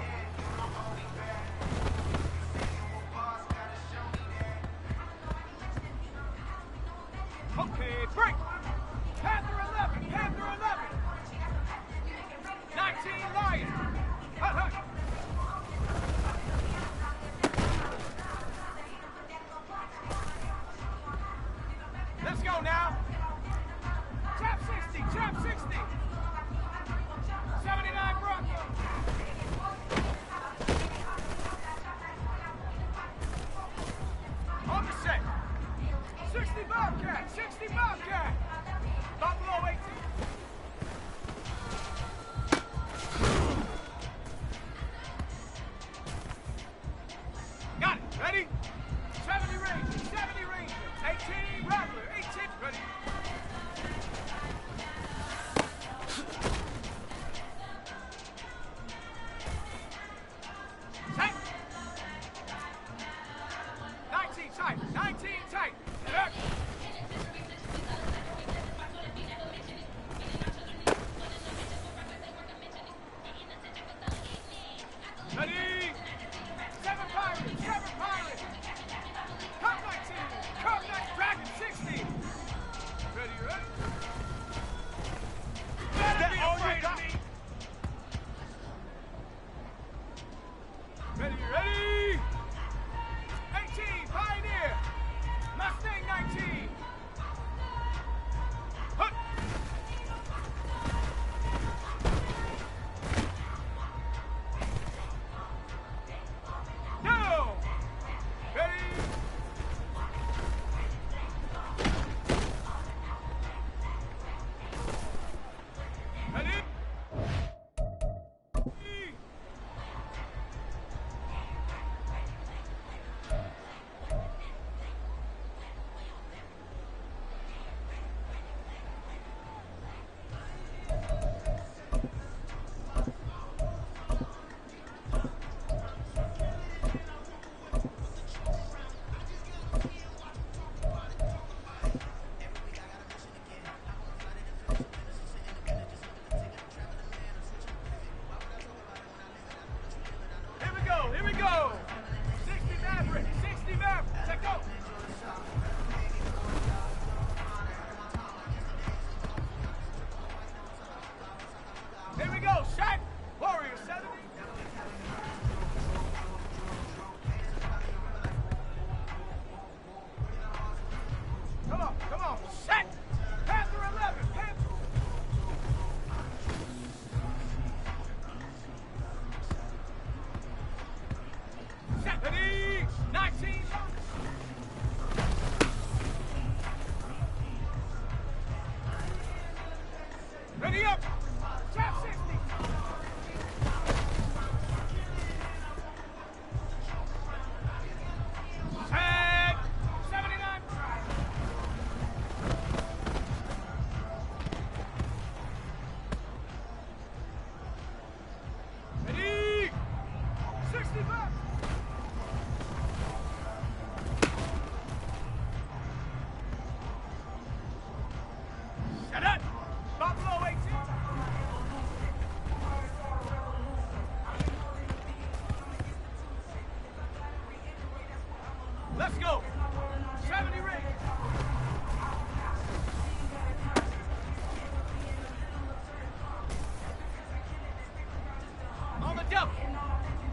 Double.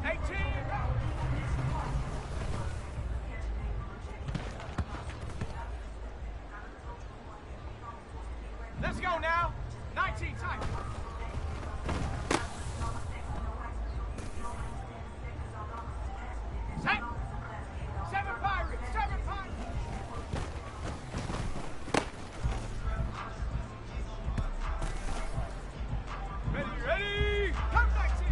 18. Let's go now. 19 tight. Set. 7 Pirates. 7 Pirates. Ready, ready. Come 19.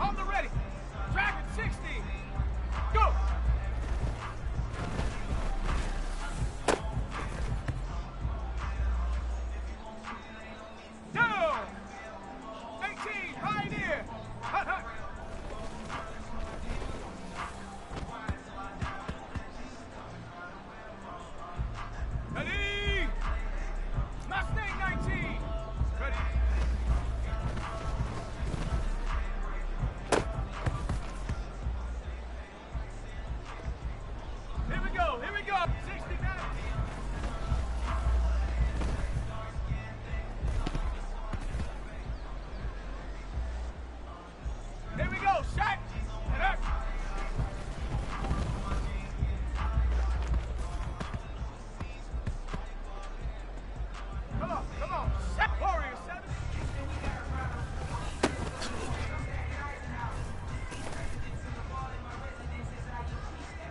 On the ready. Dragon 60. Go. Down. 18. Pioneer. Hut, hut. Ready. Mustang 19. Ready. Here we go. Here we go. 69. Here we go. Shot. And up. Come on. Come on. Shot. Warrior 7.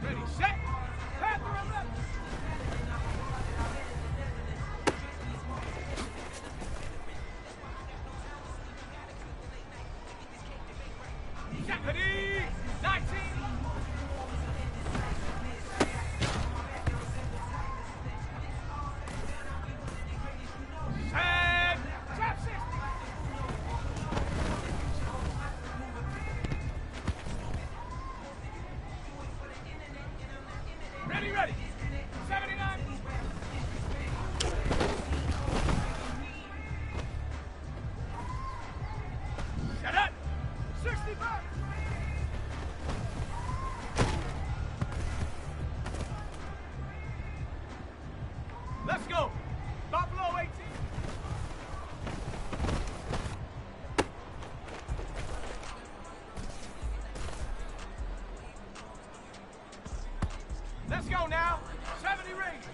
Ready. Set. Panther 11. Set. Ready. 19. Set. Trap 60. Ready, ready. 79. Shut up. 65. Let's go. Buffalo 18. Let's go now. 70 rings.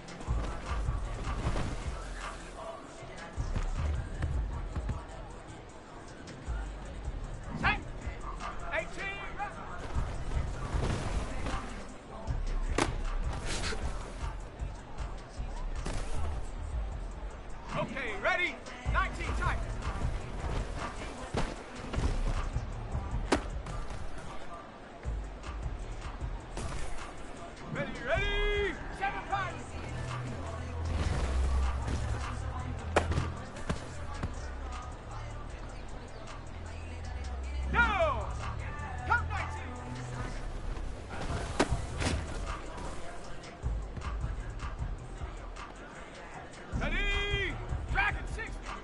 Set. 18. Okay, ready? 19 tight. Ready, ready? 7 Pirates. Go! Come 19. Ready? Dragon 60.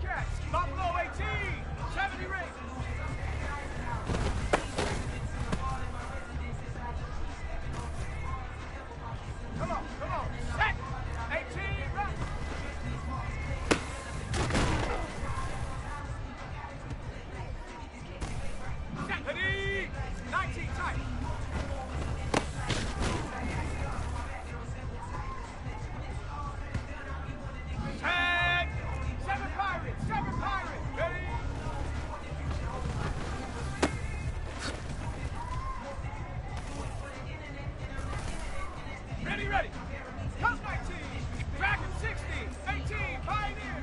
Bobcats. Buffalo 18. 70 rings. Come on. Set. 18, run. Set. Ready. 19, tight. Set. 7 Pirates. Ready. Ready. Comes 19. Dragon 60. 18. Pioneer.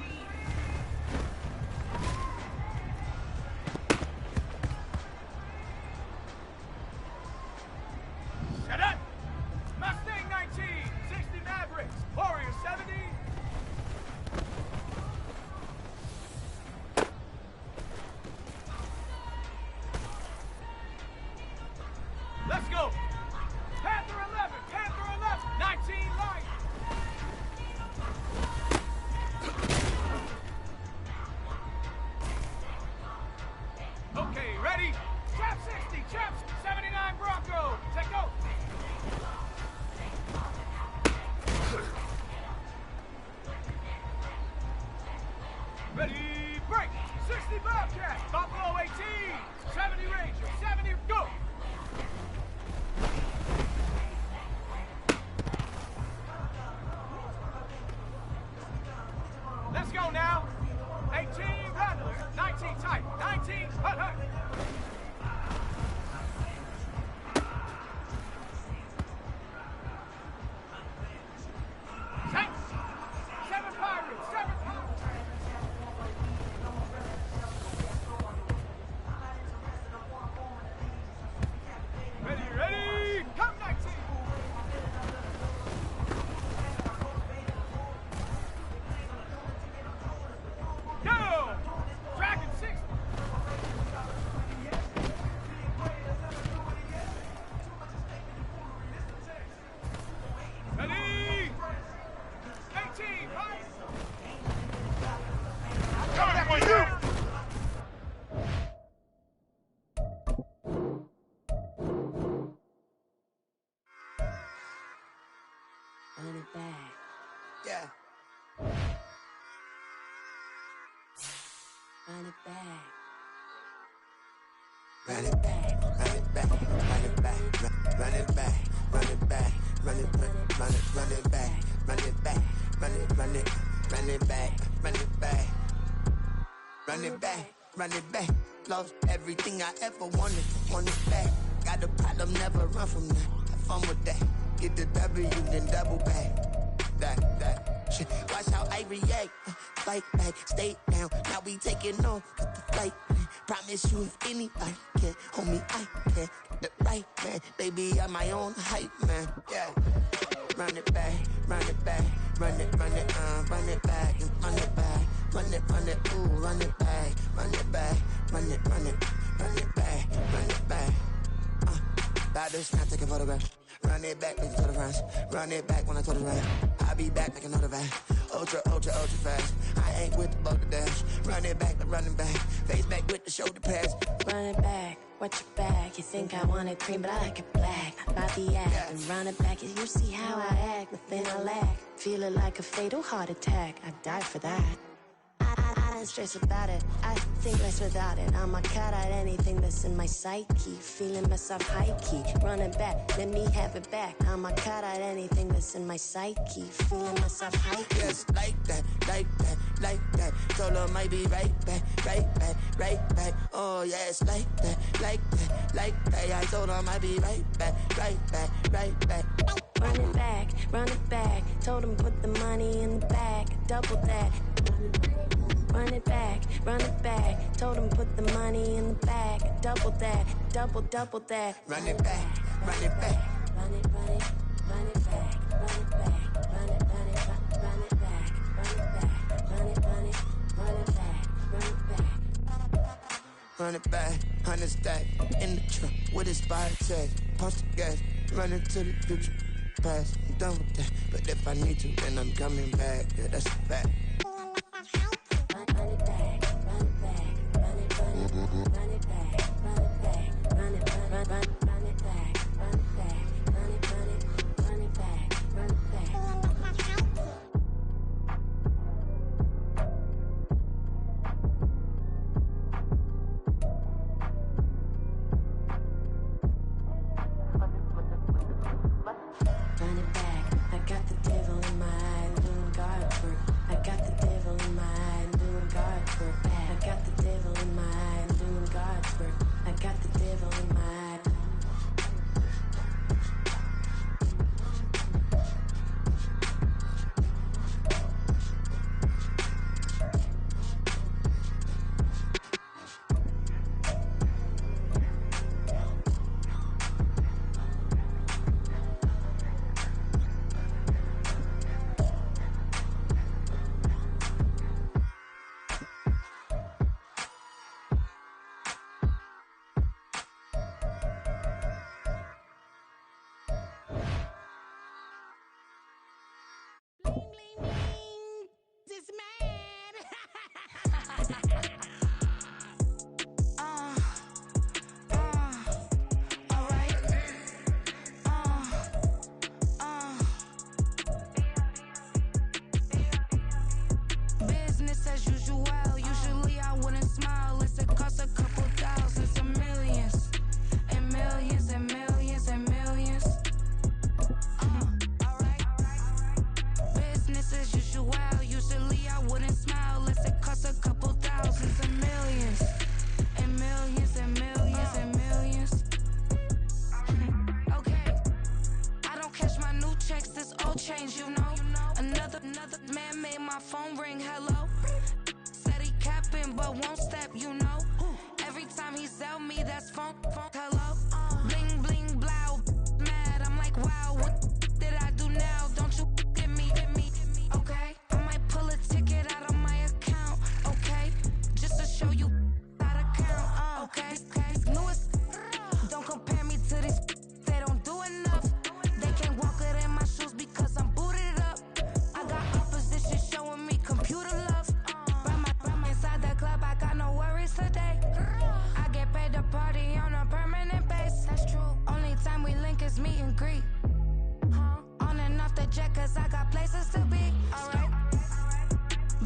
Set up. Mustang 19. 60 Mavericks. Warrior 70. Let's go. Panther 11. 19 light. Okay, ready? Trap 60, Trap 79 Bronco. Take go. Ready, break. 60 Bobcat. Buffalo 18. 70 Ranger. 70, go. Let's go now. 18 Rattler. 19 tight. 19 hut. Tight. 7 Pirates. 7 Pirates. Ready. Come 19. Go! Dragon 6. Ready? 18, right? Coming for you! Run it back. Yeah. Run it back. Run it back, run it back, run it back, run it back, run it back, run it back, run it back, run it back, run it back, run it back, run it back. Lost everything I ever wanted, want it back. Got a problem, never run from that. Have fun with that. Get the W, then double back. That shit. Watch how I react. Fight back, stay down. Now we taking off with the flight. Promise you if anybody can, homie, I can. The right man, baby, I'm my own hype man. Yeah. Run it back, run it back, run it back, and run it back, ooh, run it back, run it back, run it back. About this now, take a photograph. Run it back, make it to the front. Run it back when I told it right. I'll be back like another van. Ultra fast. I ain't with the boat to dash. Run it back, but running back. Face back with the shoulder pads. Run it back, watch your back. You think I want it cream, but I like it black. About the act and run it back. You see how I act, nothing I lack. Feeling like a fatal heart attack. I'd die for that. I don't stress about it. I think less without it. I'ma cut out anything that's in my psyche. Feeling myself high key. Running back, let me have it back. I'ma cut out anything that's in my psyche. Feeling myself high key. Yes, like that. Told her might be right back. Oh yes, like that. I told her might be right back. Run it back. Told him put the money in the bag. Double that. Run it back. Told him put the money in the bag. Double that. Double that. Run it back. Run it back. Run it back. Run it back. Run it back. Run it back. Run it back, 100 stack in the truck with his fire tag. Punch the gas, running to the future. Past, I'm done with that. But if I need to, then I'm coming back. Yeah, that's a fact. Run it back. phone ring, hello. Said he capping, but won't step, you know. Every time he sell me, that's phone, hello. Bling, bling, blow, mad. I'm like, wow, what did I do now? Don't you get me, okay? I might pull a ticket out of my account, okay? Just to show you how to count, okay? Newest, don't compare me to these, they don't do enough. They can't walk it in my shoes because I'm booted up. I got opposition showing me computer love. Run inside the club, I got no worries today. I get paid to party on a permanent base. That's true. Only time we link is meet and greet. On and off the jet, cause I got places to be. Alright.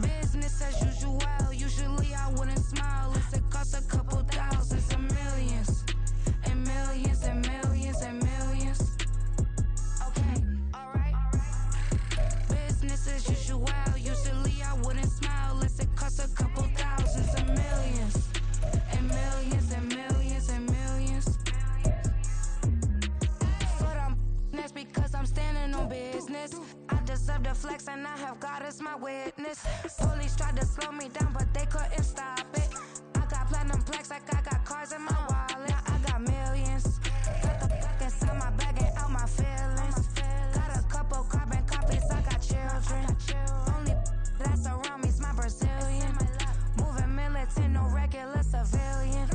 Business as usual. Usually I wouldn't smile. It costs a couple thousands and millions. And millions and millions and millions. Okay, alright. Business as usual. Usually I wouldn't smile. It costs a couple thousands and millions. And millions and millions and millions. For them, that's because I'm standing on business. I deserve the flex and I have God as my witness. Police tried to slow me down, but they couldn't stop it. I got platinum plaques like I got cars in my wallet. I got millions. Got the fuck inside my bag and out my feelings. Got a couple carbon copies, I got children. Only that's around me's my Brazilian. Moving militant, no regular civilian.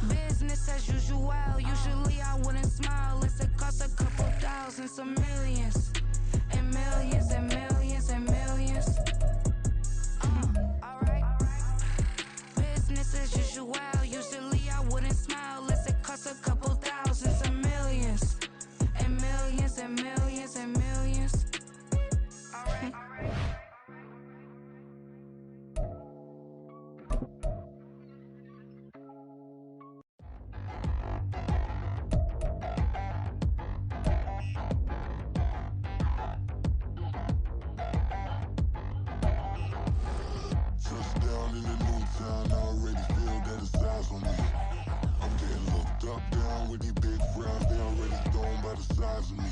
Business as usual. Usually I wouldn't smile. It costs a couple thousands of millions. And millions and millions and millions. Alright. Business as usual. Usually I wouldn't smile. It costs a couple thousands of millions. And millions and millions and millions. Alright. Touchdown in the new town, I already feel that it's eyes on me. I'm getting looked up, down with these big frowns, they already thrown by the size of me.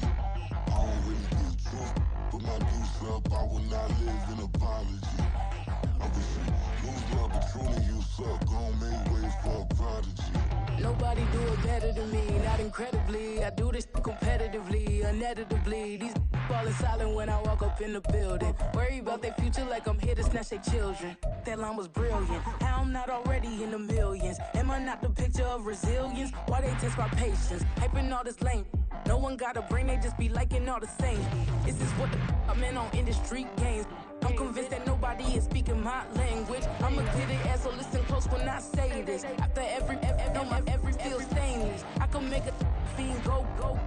I don't really get truth, but my deuce up, I will not live in apology. I wish you lose love, but truly you suck, gon' make way for a prodigy. Nobody do it better than me, not incredibly. I do this competitively, uneditably. These falling silent when I walk up in the building. Worry about their future like I'm here to snatch their children. That line was brilliant. How I'm not already in the millions? Am I not the picture of resilience? Why they test my patience? Hyping all this lame. No one got a brain, they just be liking all the same. This is what I'm in on industry games. I'm convinced that nobody is speaking my language. I'ma get it as so listen close when I say this. After every feel stainless. I can make a fiend go.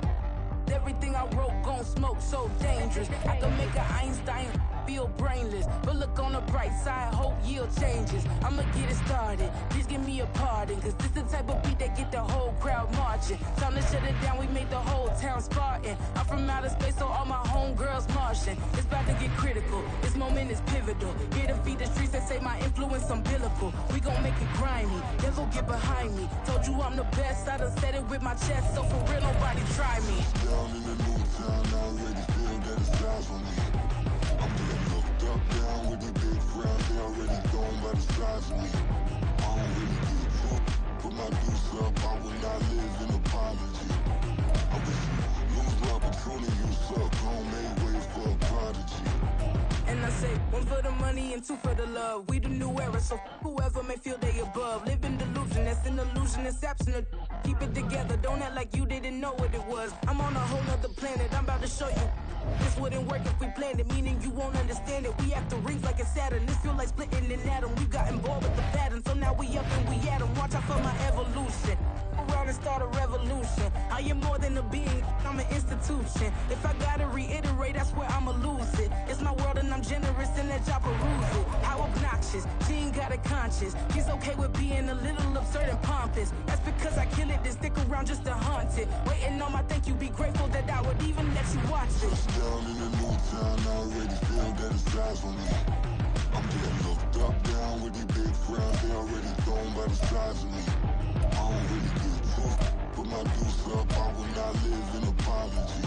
Everything I wrote gon' smoke, so dangerous. I can make an Einstein feel brainless. But look on the bright side, hope yield changes. I'ma get it started, please give me a pardon. Cause this the type of beat that get the whole crowd marching. Time to shut it down, we made the whole town Spartan. I'm from outer space, so all my homegirls Martian. It's about to get critical, this moment is pivotal. Here to feed the streets that say my influence umbilical. We gon' make it grimy, never get behind me. Told you I'm the best, I done said it with my chest. So for real, nobody try me. Down in the new town, I already feel that it's eyes on me. I'm getting looked up, down with these big frowns, they already thrown by the size of me. I don't really get truth, put my deuce up, I will not live in apology. I wish you lose love, but truly you suck, gon' make way for a prodigy. And I say, one for the money and two for the love. We the new era, so whoever may feel they above. Live in delusion, that's an illusion, it's absent. Keep it together, don't act like you didn't know what it was. I'm on a whole nother planet, I'm about to show you. This wouldn't work if we planned it, meaning you won't understand it. We act the rings like it's Saturn, this feel like splitting an atom. We got involved with the pattern, so now we up and we at 'em. Watch out for my evolution. Around and start a revolution. I am more than a being, I'm an institution. If I gotta reiterate, that's where I'ma lose it. It's my world and I'm generous and let y'all peruse it. How obnoxious, she ain't got a conscience. He's okay with being a little absurd and pompous. That's because I kill it, then stick around just to haunt it. Waiting on my thank you, be grateful that I would even let you watch it. Down in the new town, I already feel that it's eyes on me. I'm getting looked up, down with these big frowns, they already thrown by the size of me. I don't really get truth, put my deuce up, I will not live in apology.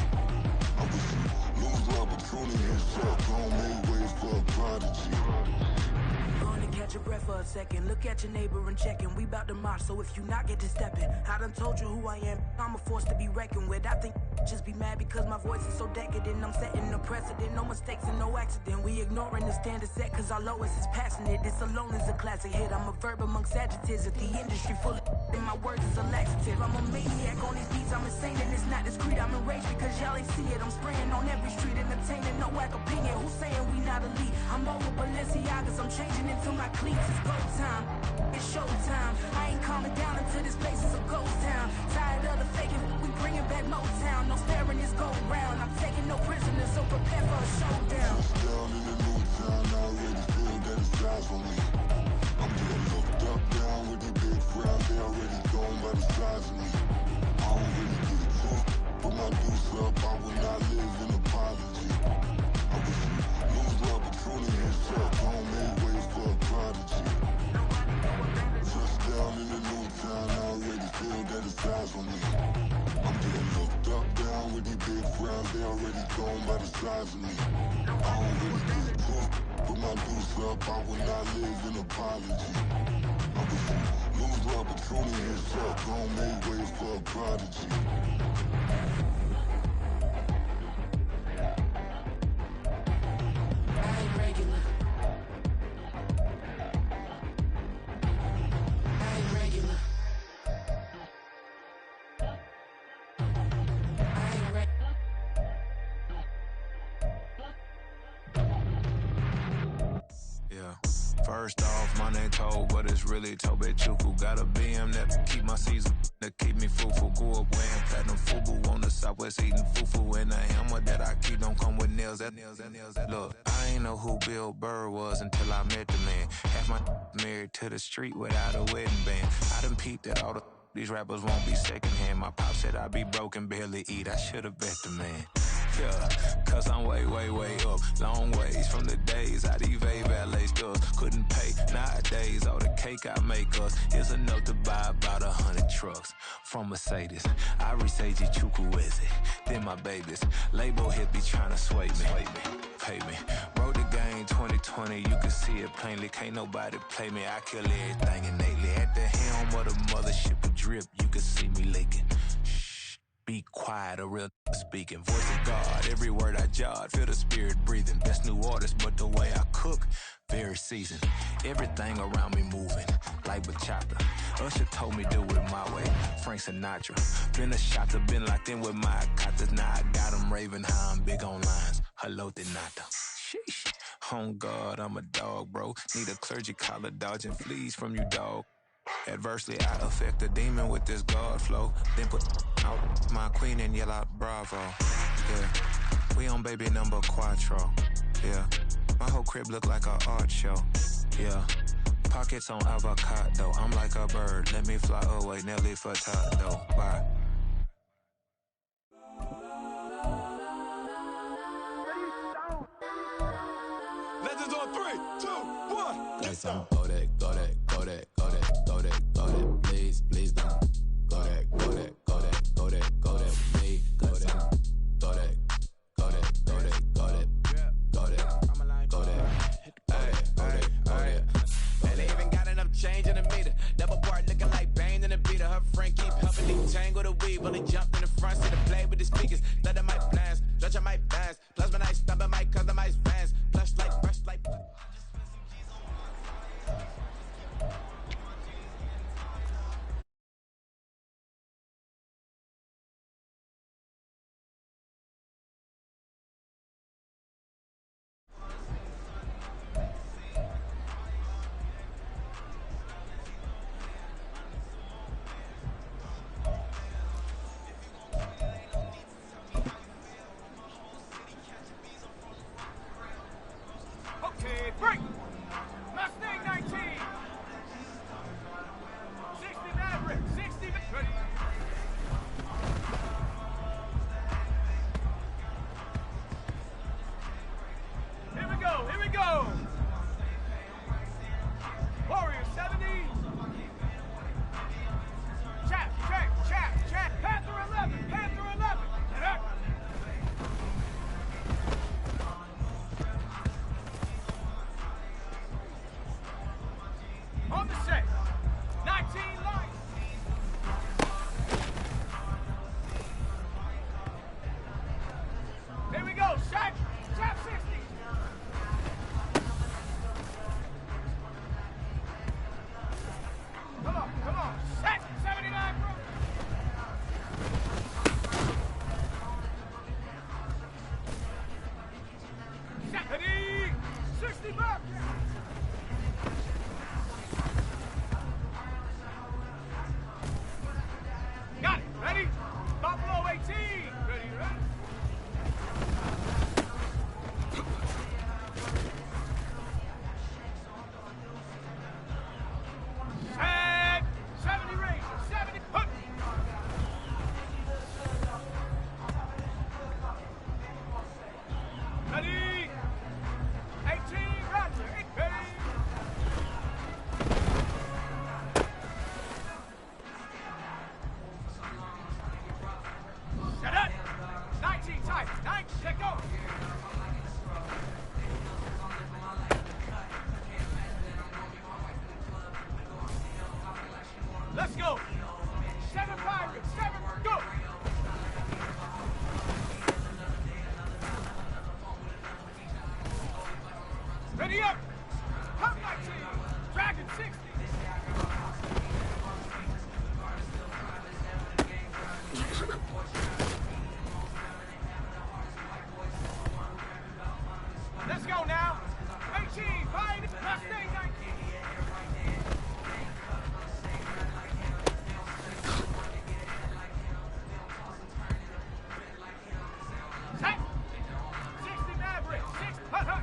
I wish you lose love, but truly you suck, gon' make way for a prodigy. breath for a second. Look at your neighbor and check him. We bout to march, so if you not, get to stepping. I done told you who I am. I'm a force to be reckoned with. I think just be mad because my voice is so decadent. I'm setting a precedent. No mistakes and no accident. We ignoring the standard set because our lowest is passionate. This alone is a classic hit. I'm a verb amongst adjectives. If the industry full of and my words is a laxative. I'm a maniac on these beats. I'm insane and it's not discreet. I'm enraged because y'all ain't see it. I'm spraying on every street, entertaining no whack opinion. Who's saying we not elite? I'm over Balenciagas. I'm changing into my cleats. It's go time. It's showtime. I ain't calming down until this place is a ghost town. Tired of the faking. We bringing back Motown. No sparing this go round. I'm taking no prisoners, so prepare for a showdown. Down in the new town, I already feel that it's eyes on me. I'm getting looked up, down with the big frown. They already gone by the size of me. I don't really get it took. Put my deuce up, I will not live in apology. I wish you lose love, but truly yourself. Don't make way for a prodigy. Touchdown in the new town, I already feel that it's eyes on me. I'm getting looked up, down with the big frowns. They already gone by the size of me. I don't really get it took. Put my deuce up, I will not live in apology. I wish you lose love, but truly yourself. Don't make way for a prodigy. I ain't regular. I ain't regular. I ain't regular. Yeah. First off, my name Toad, but it's really Tobe Chuku. Got a BM that keep my season, that keep me fruitful. Grew up wearing platinum FUBU on the southwest eating fufu. And the hammer that I keep don't come with nails. Look, I ain't know who Bill Burr was until I met the man. Half my married to the street without a wedding band. I done peeped that all these rappers won't be secondhand. My pop said I'd be broke and barely eat. I should've bet the man. Yeah, cause I'm way up, long ways from the days I eBay valet stores couldn't pay. Nowadays, all the cake I make us is enough to buy about 100 trucks from Mercedes. I resage Chukwueze, then my babies. Label hit be trying to sway me, pay me. Wrote the game 2020, you can see it plainly. Can't nobody play me, I kill everything innately. At the helm of the mothership of drip, you can see me leaking. Be quiet, a real speaking. Voice of God, every word I jot. Feel the spirit breathing. Best new artist, but the way I cook, very seasoned. Everything around me moving, like bachata. Usher told me do it my way. Frank Sinatra. Been a shotter, been locked in with my katas. Now I got them raving how I'm big on lines. Hello, de nata. Sheesh. On God, I'm a dog, bro. Need a clergy collar, dodging fleas from you, dog. Adversely, I affect a demon with this God flow. Then put out my queen and yell out bravo. Yeah, we on baby number quattro. Yeah, my whole crib look like a art show. Yeah, pockets on avocado. I'm like a bird. Let me fly away, Nelly Furtado. Bye. Legends on 3, 2, 1. Let's go. Go that. Please don't. Go that. Please. Go that. And they even got enough change in the meter. Double part looking like Bane in the beater. Her friend keep helping me tangle the weed. When they jumped in the front seat to play with the speakers. Let them might blast, stretch my fast. Plus when I stop it, might customize fans. Plush like brush like. Okay, break. Mustang 19. 60 Maverick. 60 Ready. Here we go. Warrior 70. Check. Panther 11. Get up. 60 bucks. Got it. Ready? Buffalo 18. Ready? Set. 70 Rangers. 70. Hook. Ready? 18. Roger. Ready? Set up. 19 tight. 9. Let go. Let's go. 7 Pirates. 7. Go. Ready up. Hot 19. Dragon 60. Let's go now. 18. Pirates. Last day 19. Set. 60 Maverick. 6. Hut, hut.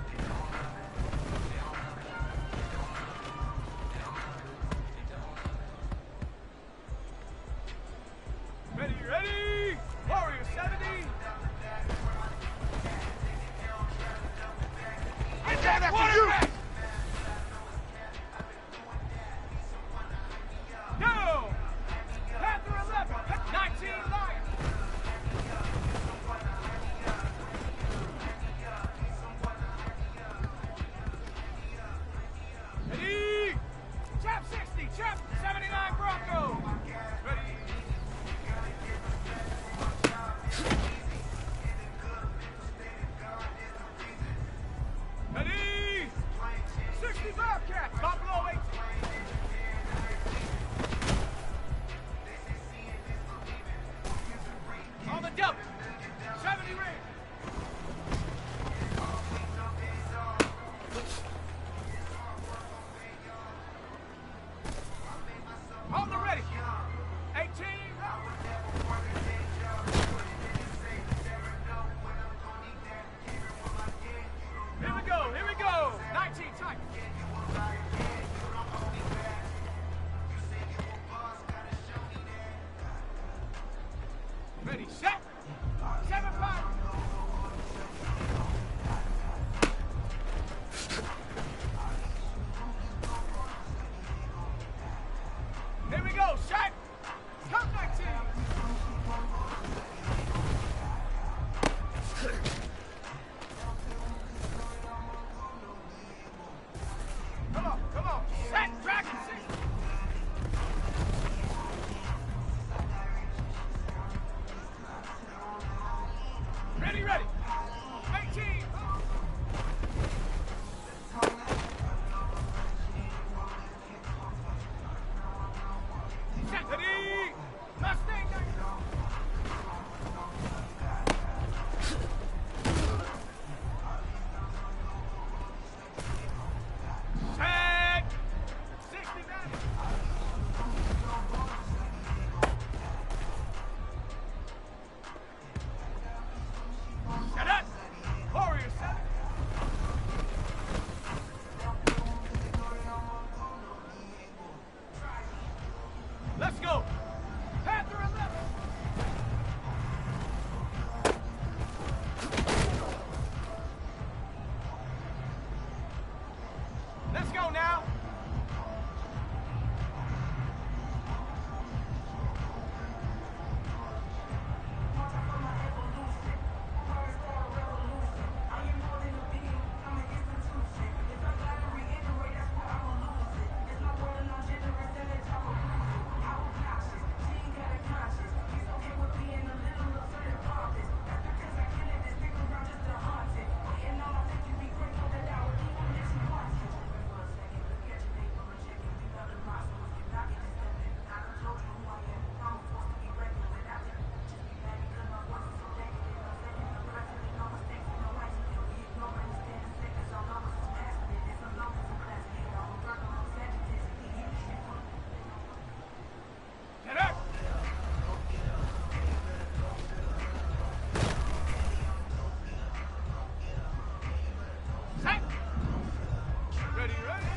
ready, ready.